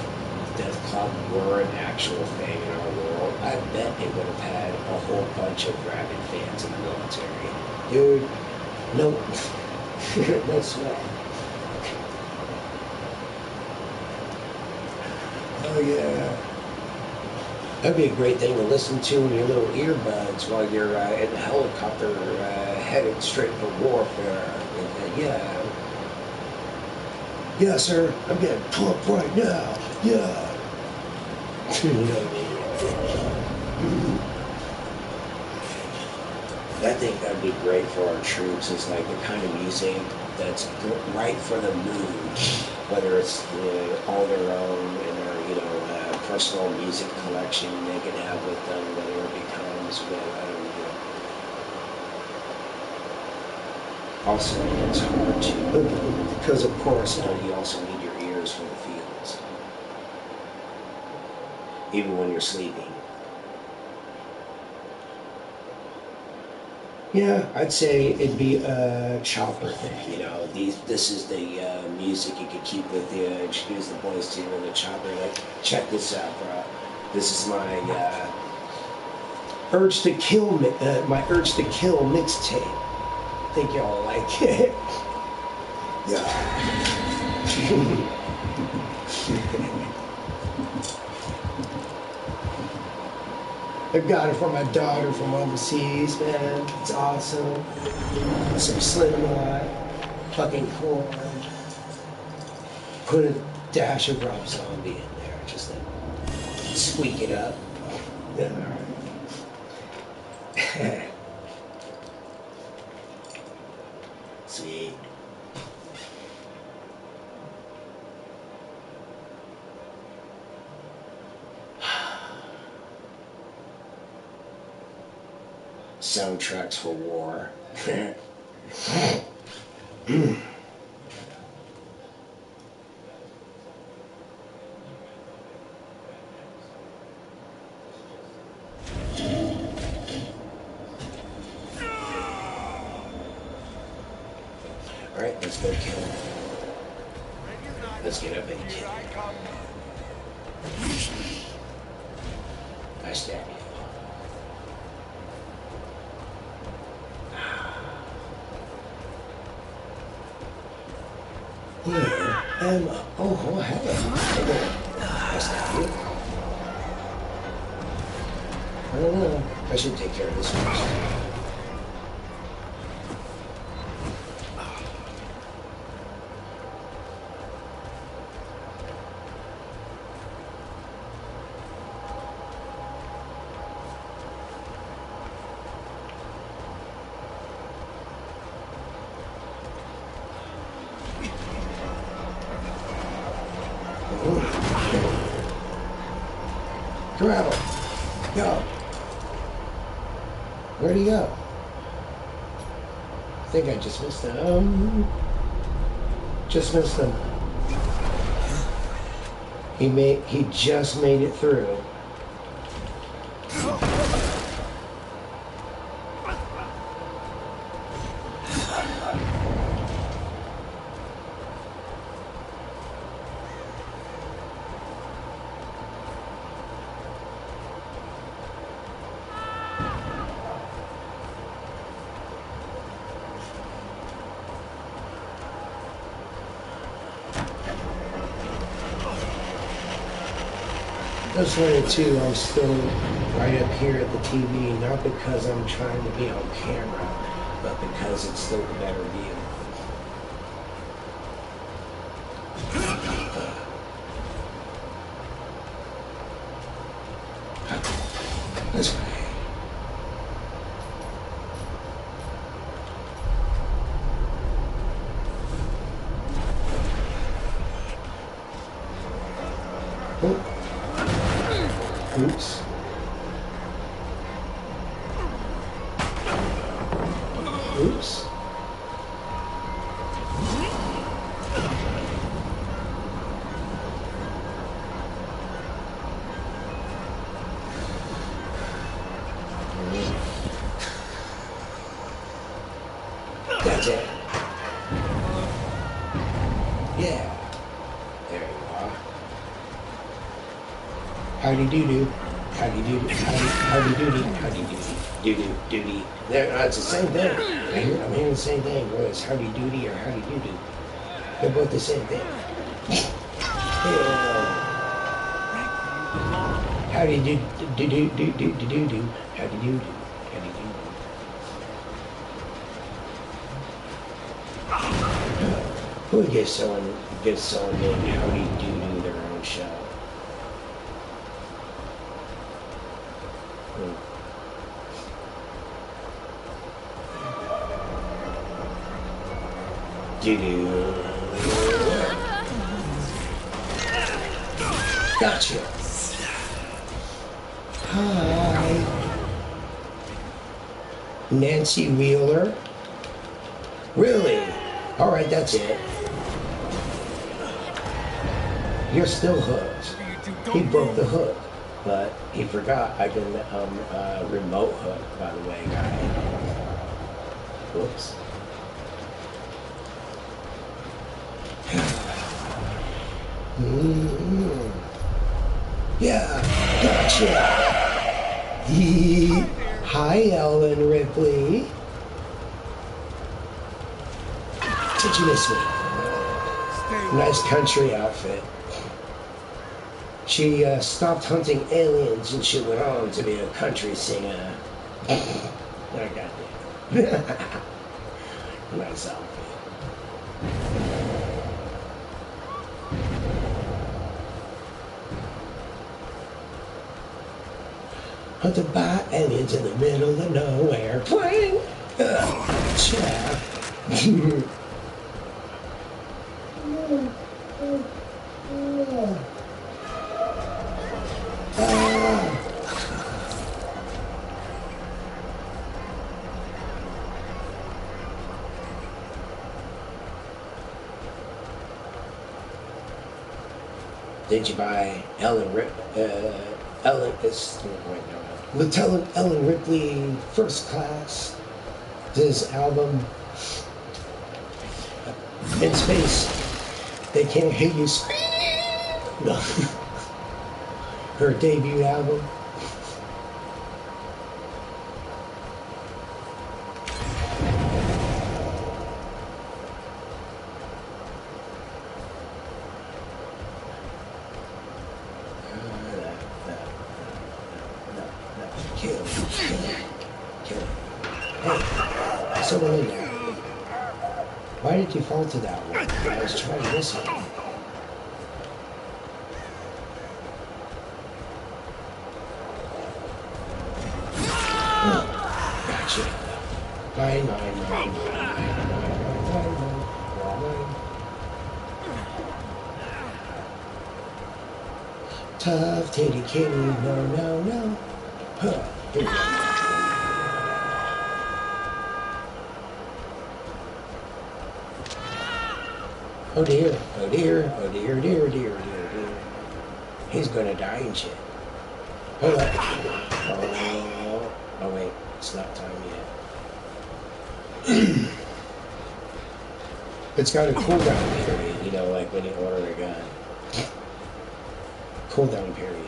Death Claw were an actual thing in our world, I bet it would have had a whole bunch of rabid fans in the military. Dude, no, no sweat. Oh yeah. That'd be a great thing to listen to in your little earbuds while you're in a helicopter headed straight for warfare. Yeah. Yeah, sir, I'm getting pumped right now. Yeah. You know what I mean? I think that'd be great for our troops. It's like the kind of music that's right for the mood, whether it's all their own and their, personal music collection they can have with them, whether it becomes, I don't know. Also, it's hard to, because of course, you also need your ears for the feels, even when you're sleeping. Yeah, I'd say it'd be a chopper thing, This is the music you could keep with you, introduce the boys to in the chopper. Like, check this out, bro. This is my Urge to Kill mixtape. Think y'all like it? Yeah. I got it for my daughter from overseas, man. It's awesome. Some Slipknot, fucking corn. Put a dash of Rob Zombie in there, just to squeak it up. Yeah. Sweet. Soundtracks for war. Alright, let's go kill him. Let's get up and kill him. I stab you. Where am I? Oh, hello. I stab you. I don't know. I should take care of this first. Grab him. Go. Where'd he go? I think I just missed him. Just missed him. He just made it through. That's 1 and 2. I'm still right up here at the TV, not because I'm trying to be on camera, but because it's still the better view. This way. Oh. Oops. Oops. That's it. Yeah. There you are. Howdy doo doo. Howdy doo doo. Howdy doo doo. Howdy doo doo. Doo doo doo doo. It's the same thing. I'm hearing the same thing. Whether it's howdy doody or howdy doo doo. They're both the same thing. Howdy doo doo doo doo doo doo doo doo. Howdy doo doo. Howdy doo doo. Who gives someone named Howdy Doo Doo their own show? Doo doo. Gotcha. Hi. Nancy Wheeler. Really? All right, that's it. You're still hooked. He broke the hook, but he forgot I can remote hook, by the way, guy. Whoops. Yeah, gotcha. Hi, Ellen Ripley. Did you miss me? Nice country outfit. She stopped hunting aliens and she went on to be a country singer. I got it. Nice outfit. Hunted by aliens in the middle of nowhere. Playing. Chap. Did you buy Lieutenant Ellen Ripley First Class? This album in space. They can't hear you scream. No. Her debut album. Hey, someone in there. Why did you fall to that one? I was trying this one. Oh, gotcha. Mine. Tough titty kitty, no. Huh, here we go. Oh dear. He's gonna die and shit. Hold up. Oh wait, it's not time yet. It's got a cooldown period, you know, like when you order a gun. Cooldown period.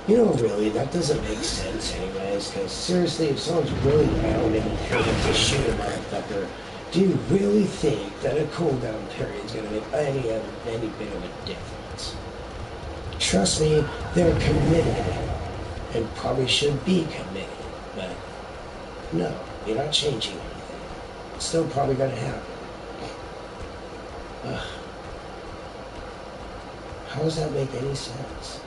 You know, really, that doesn't make sense anyways, because seriously, if someone's really loud and intending to shoot a motherfucker, do you really think that a cooldown period is going to make any bit of a difference? Trust me, they're committed and probably should be committed, but no, you're not changing anything. It's still probably going to happen. How does that make any sense?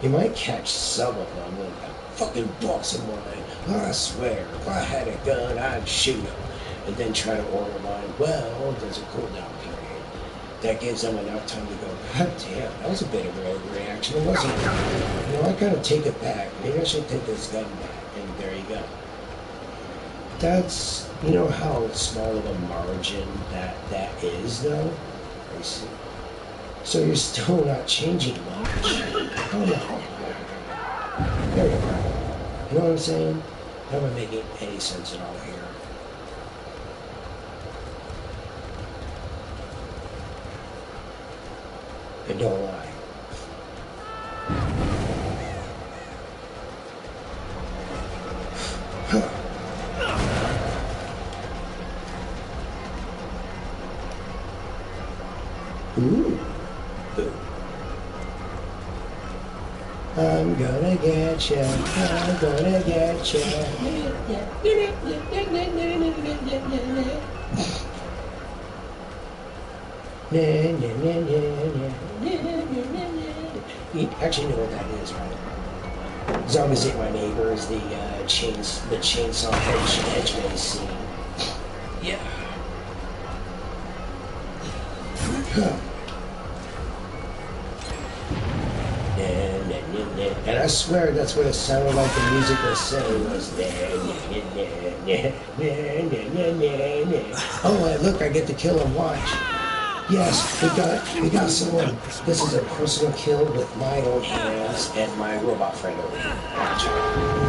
You might catch some of them with a fucking box of wine. I swear, if I had a gun, I'd shoot him. And then try to order mine. Well, there's a cool down period. That gives them enough time to go, God damn, that was a bit of a reaction, wasn't it? You know, I gotta take it back. Maybe I should take this gun back. And there you go. That's, you know how small of a margin that is, though? I see. So you're still not changing much. Oh no. There you go. You know what I'm saying? That wouldn't make any sense at all here. And don't lie. Ooh. I'm gonna get ya, I'm gonna get ya. You actually know what that is, right? Zombies Ate My Neighbors, the chainsaw hedgehog scene. Yeah. And I swear that's what it sounded like the music was saying was oh, look, I get to kill him, watch. Yes, we got someone. This is a personal kill with my own hands and my robot friend over here. Watch.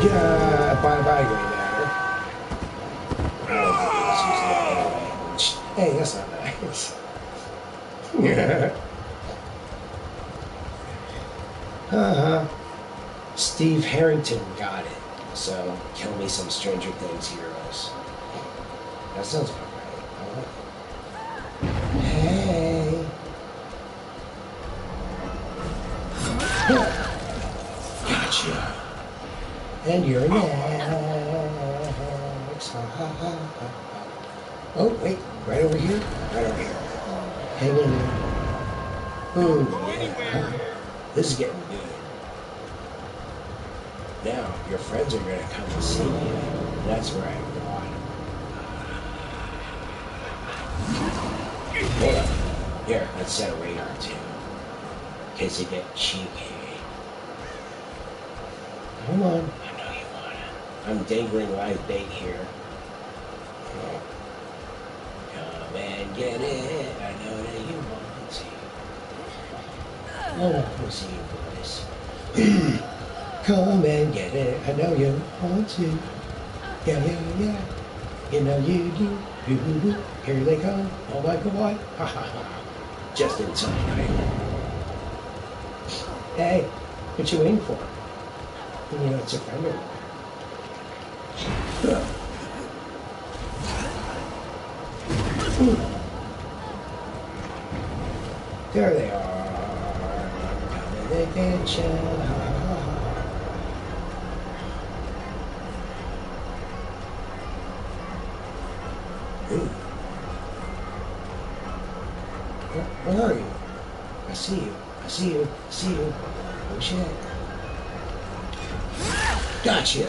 Yeah, bye-bye, Grey Matter. Hey, that's not nice. Yeah. Steve Harrington got it. So, kill me some Stranger Things heroes. That sounds about right. I like it. Hey. Gotcha. And you're next. Oh, wait. Right over here? Right over here. Hang in there. Ooh, yeah. This is getting good. Now, your friends are going to come and see you. That's where I want them. Hold up. Here, let's set a radar too. In case they get cheeky. Hold on. I know you want it. I'm dangling live bait here. Come and get it. I know that you want to. Oh, we'll see you boys. Come and get it. I know you want to. Yeah, yeah, yeah. You know you do. Here they come. Oh my God. Ha ha ha. Just in time, right? Hey, what you waiting for? You know it's a friend of mine. There they are. Coming to get you. Where are you? I see you. I see you. I see you. Oh shit. Gotcha.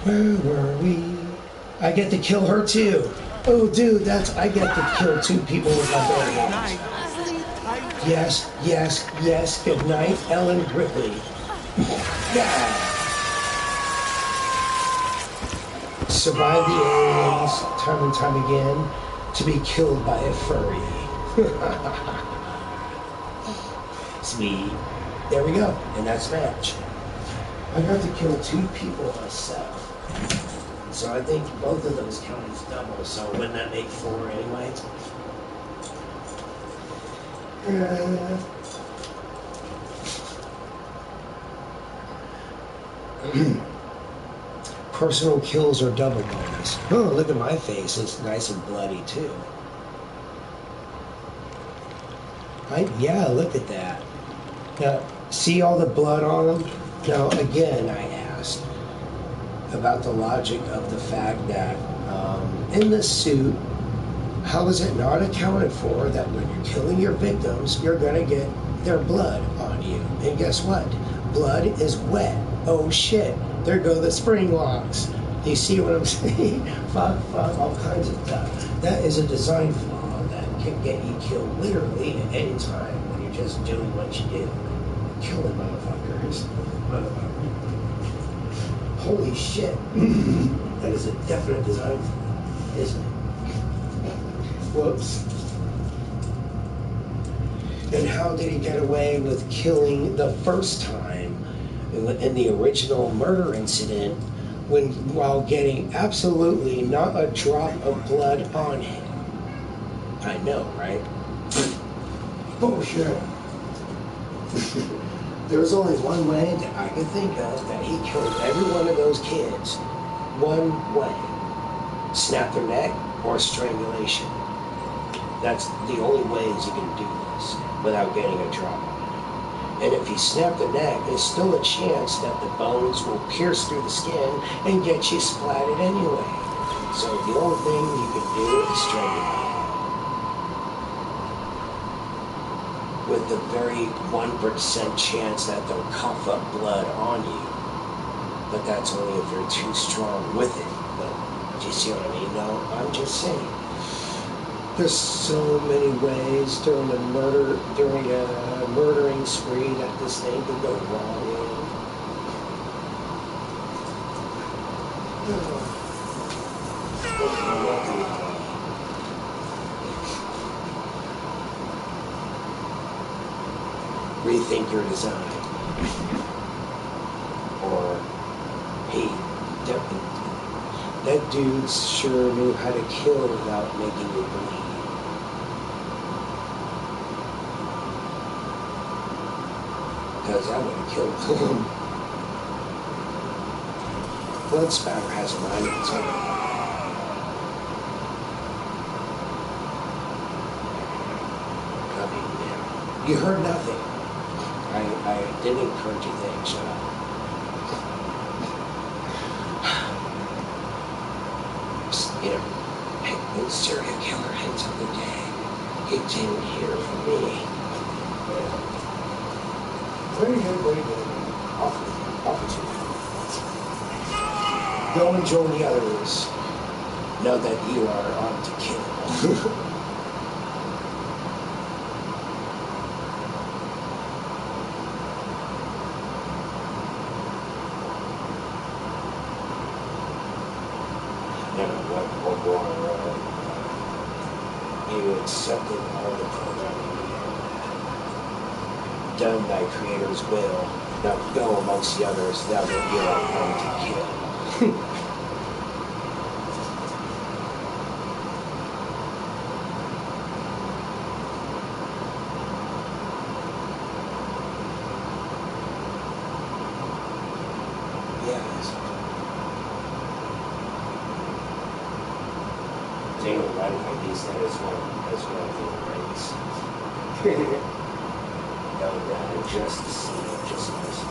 Where were we? I get to kill her too. Oh dude, I get to kill two people with my bare hands. Yes, yes, yes. Good night, Ellen Ripley. Yeah. Survive the aliens time and time again to be killed by a furry. Sweet. There we go. And that's match. I got to kill two people myself. So I think both of those count as double. So wouldn't that make 4 anyway? Personal kills are double bonus. Oh, look at my face. It's nice and bloody too. Yeah, look at that. Now, see all the blood on him? Now, again, I asked about the logic of the fact that in the suit, how is it not accounted for that when you're killing your victims, you're going to get their blood on you? And guess what? Blood is wet. Oh shit, there go the spring locks. Do you see what I'm saying? fuck, all kinds of stuff. That is a design flaw that can get you killed literally at any time when you're just doing what you do. Killing motherfuckers. Holy shit. That is a definite design flaw, isn't it? Whoops. And how did he get away with killing the first time in the original murder incident while getting absolutely not a drop of blood on him? I know, right? Bullshit. There was only one way that I could think of that he killed every one of those kids. One way. Snap their neck or strangulation. That's the only ways you can do this without getting a drop on it. And if you snap the neck, there's still a chance that the bones will pierce through the skin and get you splatted anyway. So the only thing you can do is strangulate. With the very 1% chance that they'll cough up blood on you. But that's only if you're too strong with it. But do you see what I mean? No, I'm just saying. There's so many ways during a murdering spree that this thing could go wrong in. Rethink your design. Or, hey, that dude sure knew how to kill without making you bleed. Because that would have killed him. Blood spatter has a mind of its own. I mean, you heard nothing. I didn't encourage you things. Shut up. You know, hey, when serial killer ends up the day, he didn't hear from me. Yeah. Very good, very good. Offer to. Go and join the others. Know that you are on to kill. You accepted all the programming done by Creator's will. Now go amongst the others now that you are going to kill. Yes. Daniel Radcliffe, he said as one of the race. No, just to see it, just listen.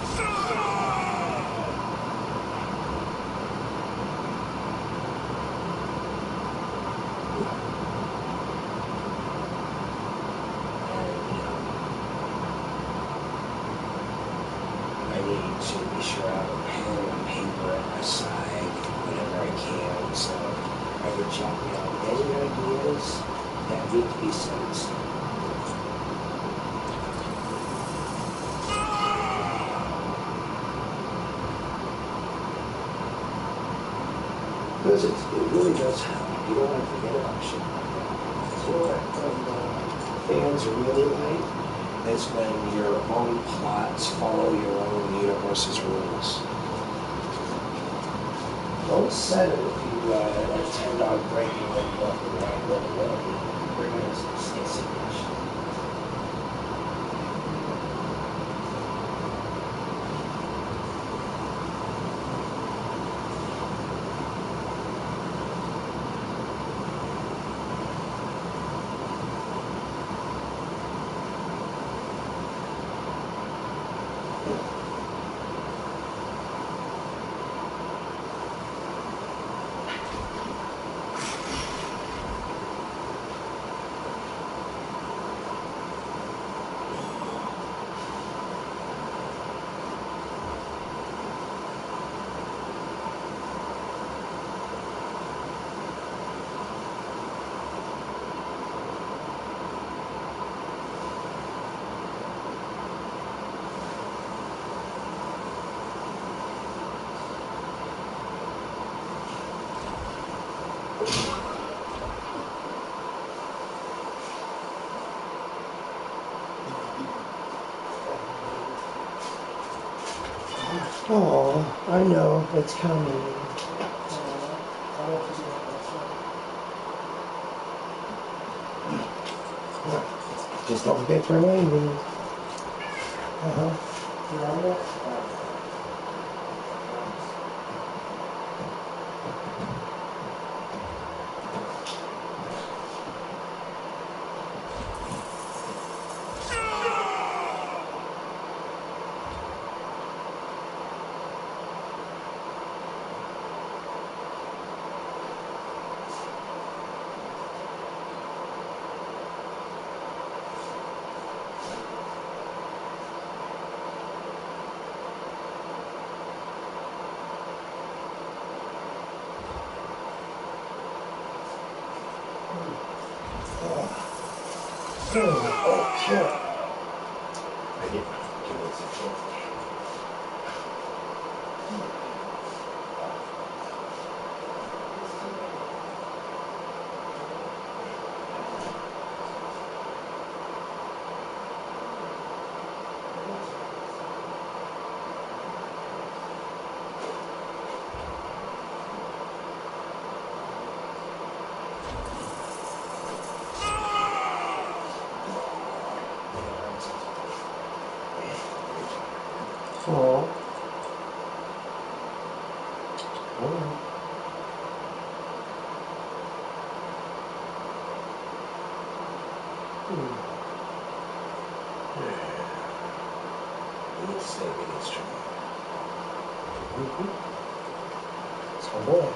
I need to be sure I have a pen and paper at my side whenever I can, so I can jot down any ideas that need to be sent. Because it really does help. You don't want to forget about shit like that. So what fans really like is when your own plots follow your own universe's rules. Don't settle if you intend on breaking the book around what bring us to signature. Oh, I know, it's coming. Just don't forget to remind me. Oh, shit. I did not give this a chance. Oh. Oh. He's saving his tree. Oh boy.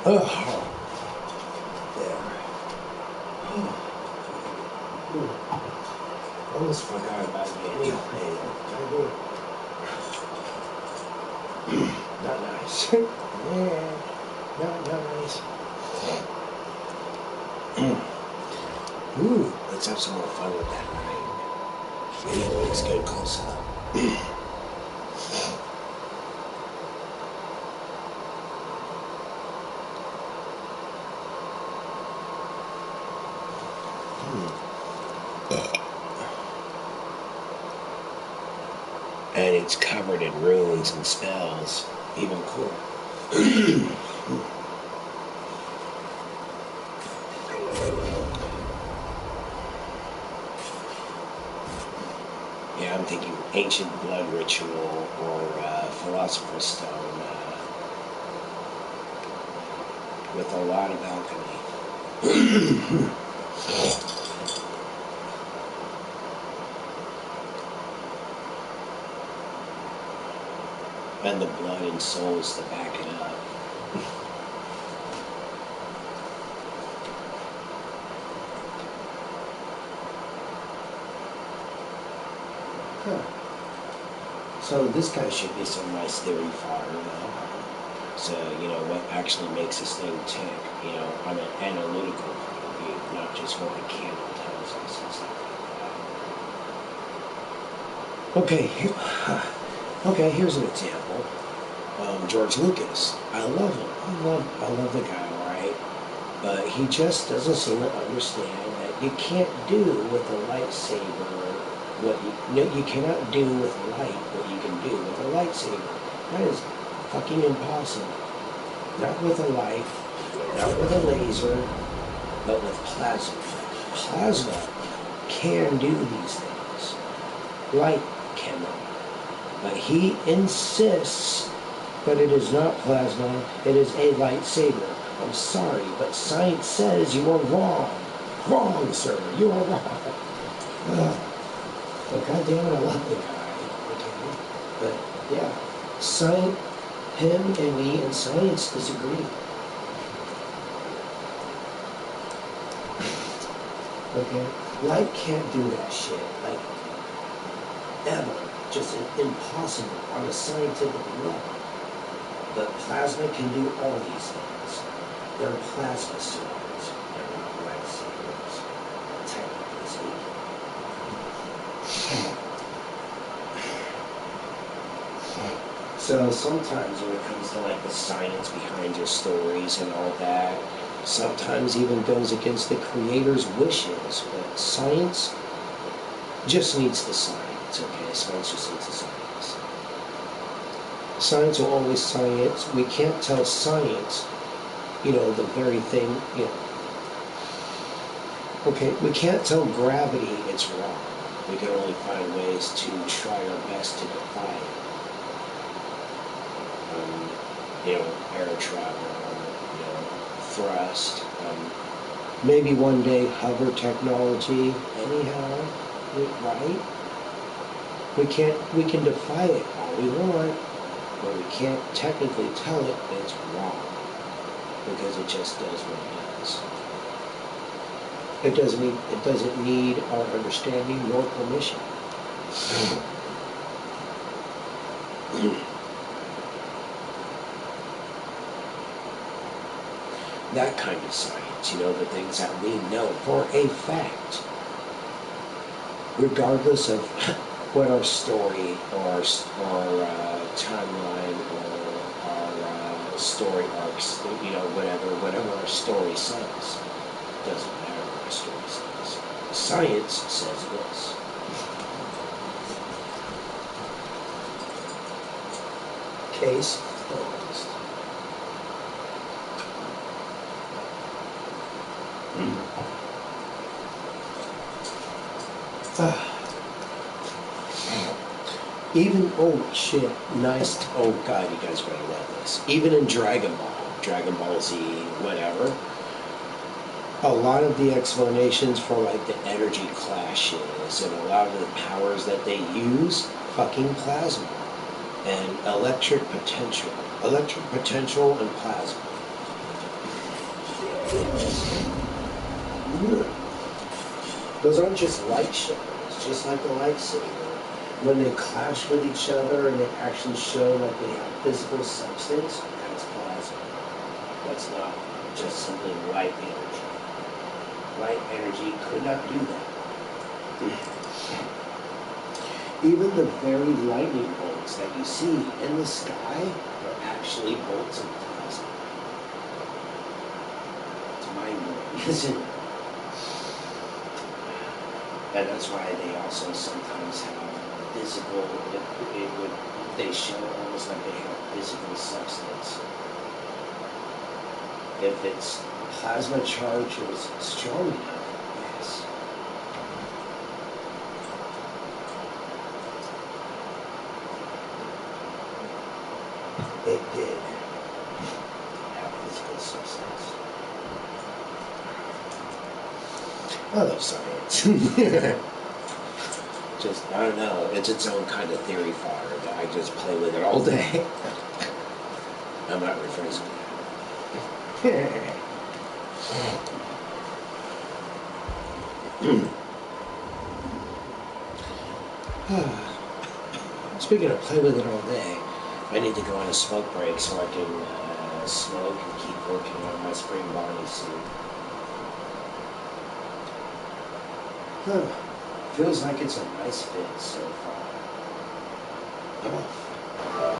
Oh. There. Almost forgot about it anyway. Not nice. Yeah. Not nice. Ooh, let's have some more fun with that line. It looks good close up. And it's covered in runes and spells. Even cooler. Yeah, I'm thinking ancient blood ritual or philosopher's stone with a lot of alchemy. And the blood and souls to back it up. Huh. So this guy should be some nice theory fodder, though. So, what actually makes this thing tick, on an analytical point of view, not just what the candle tells us and stuff like that. Okay, here's an example. George Lucas. I love him. I love the guy, alright? But he just doesn't seem to understand that you can't do with a lightsaber you cannot do with light what you can do with a lightsaber. That is fucking impossible. Not with a light, not with a laser, but with plasma. Plasma can do these things. Light cannot. But he insists that it is not plasma, it is a lightsaber. I'm sorry, but science says you are wrong. Wrong, sir. You are wrong. But goddamn it, I love the guy. Okay. But yeah, science, him and me and science disagree. Okay, light can't do that shit. Like ever, just impossible on a scientific level. But plasma can do all these things. They're plasma swords. They're not lightsabers, technically speaking. So sometimes when it comes to like the science behind your stories and all that, sometimes even goes against the creator's wishes. But science just needs the science, okay? Science just needs the science. Science will always science. We can't tell science, the very thing, Okay, we can't tell gravity it's wrong. We can only find ways to try our best to defy it. Air travel, thrust. Maybe one day hover technology. Anyhow, right? We can defy it all we want, but we can't technically tell it it's wrong because it just does what it does. It doesn't need our understanding nor permission. That kind of science, the things that we know for a fact, regardless of what our story or our timeline or our story arcs, whatever our story says, doesn't matter what our story says. Science says this. Case closed. Even, oh shit, nice, oh god, you guys better love this. Even in Dragon Ball Z, whatever, a lot of the explanations for like the energy clashes and a lot of the powers that they use, fucking plasma and electric potential and plasma. Those aren't just light shows, just like the lightsaber. When they clash with each other and they actually show like they have physical substance, that's plasma. That's not just simply light energy. Light energy could not do that. Even the very lightning bolts that you see in the sky are actually bolts of plasma. It's mind-blowing, isn't it? And that's why they also sometimes have physical, they show almost like they have physical substance. If it's plasma charge is strong enough, yes. It did have physical substance. I love science. Just, I don't know, it's its own kind of theory fodder that I just play with it all day. I'm not rephrasing that. Speaking of play with it all day, I need to go on a smoke break so I can smoke and keep working on my spring Barney suit. Feels like it's a nice fit so far.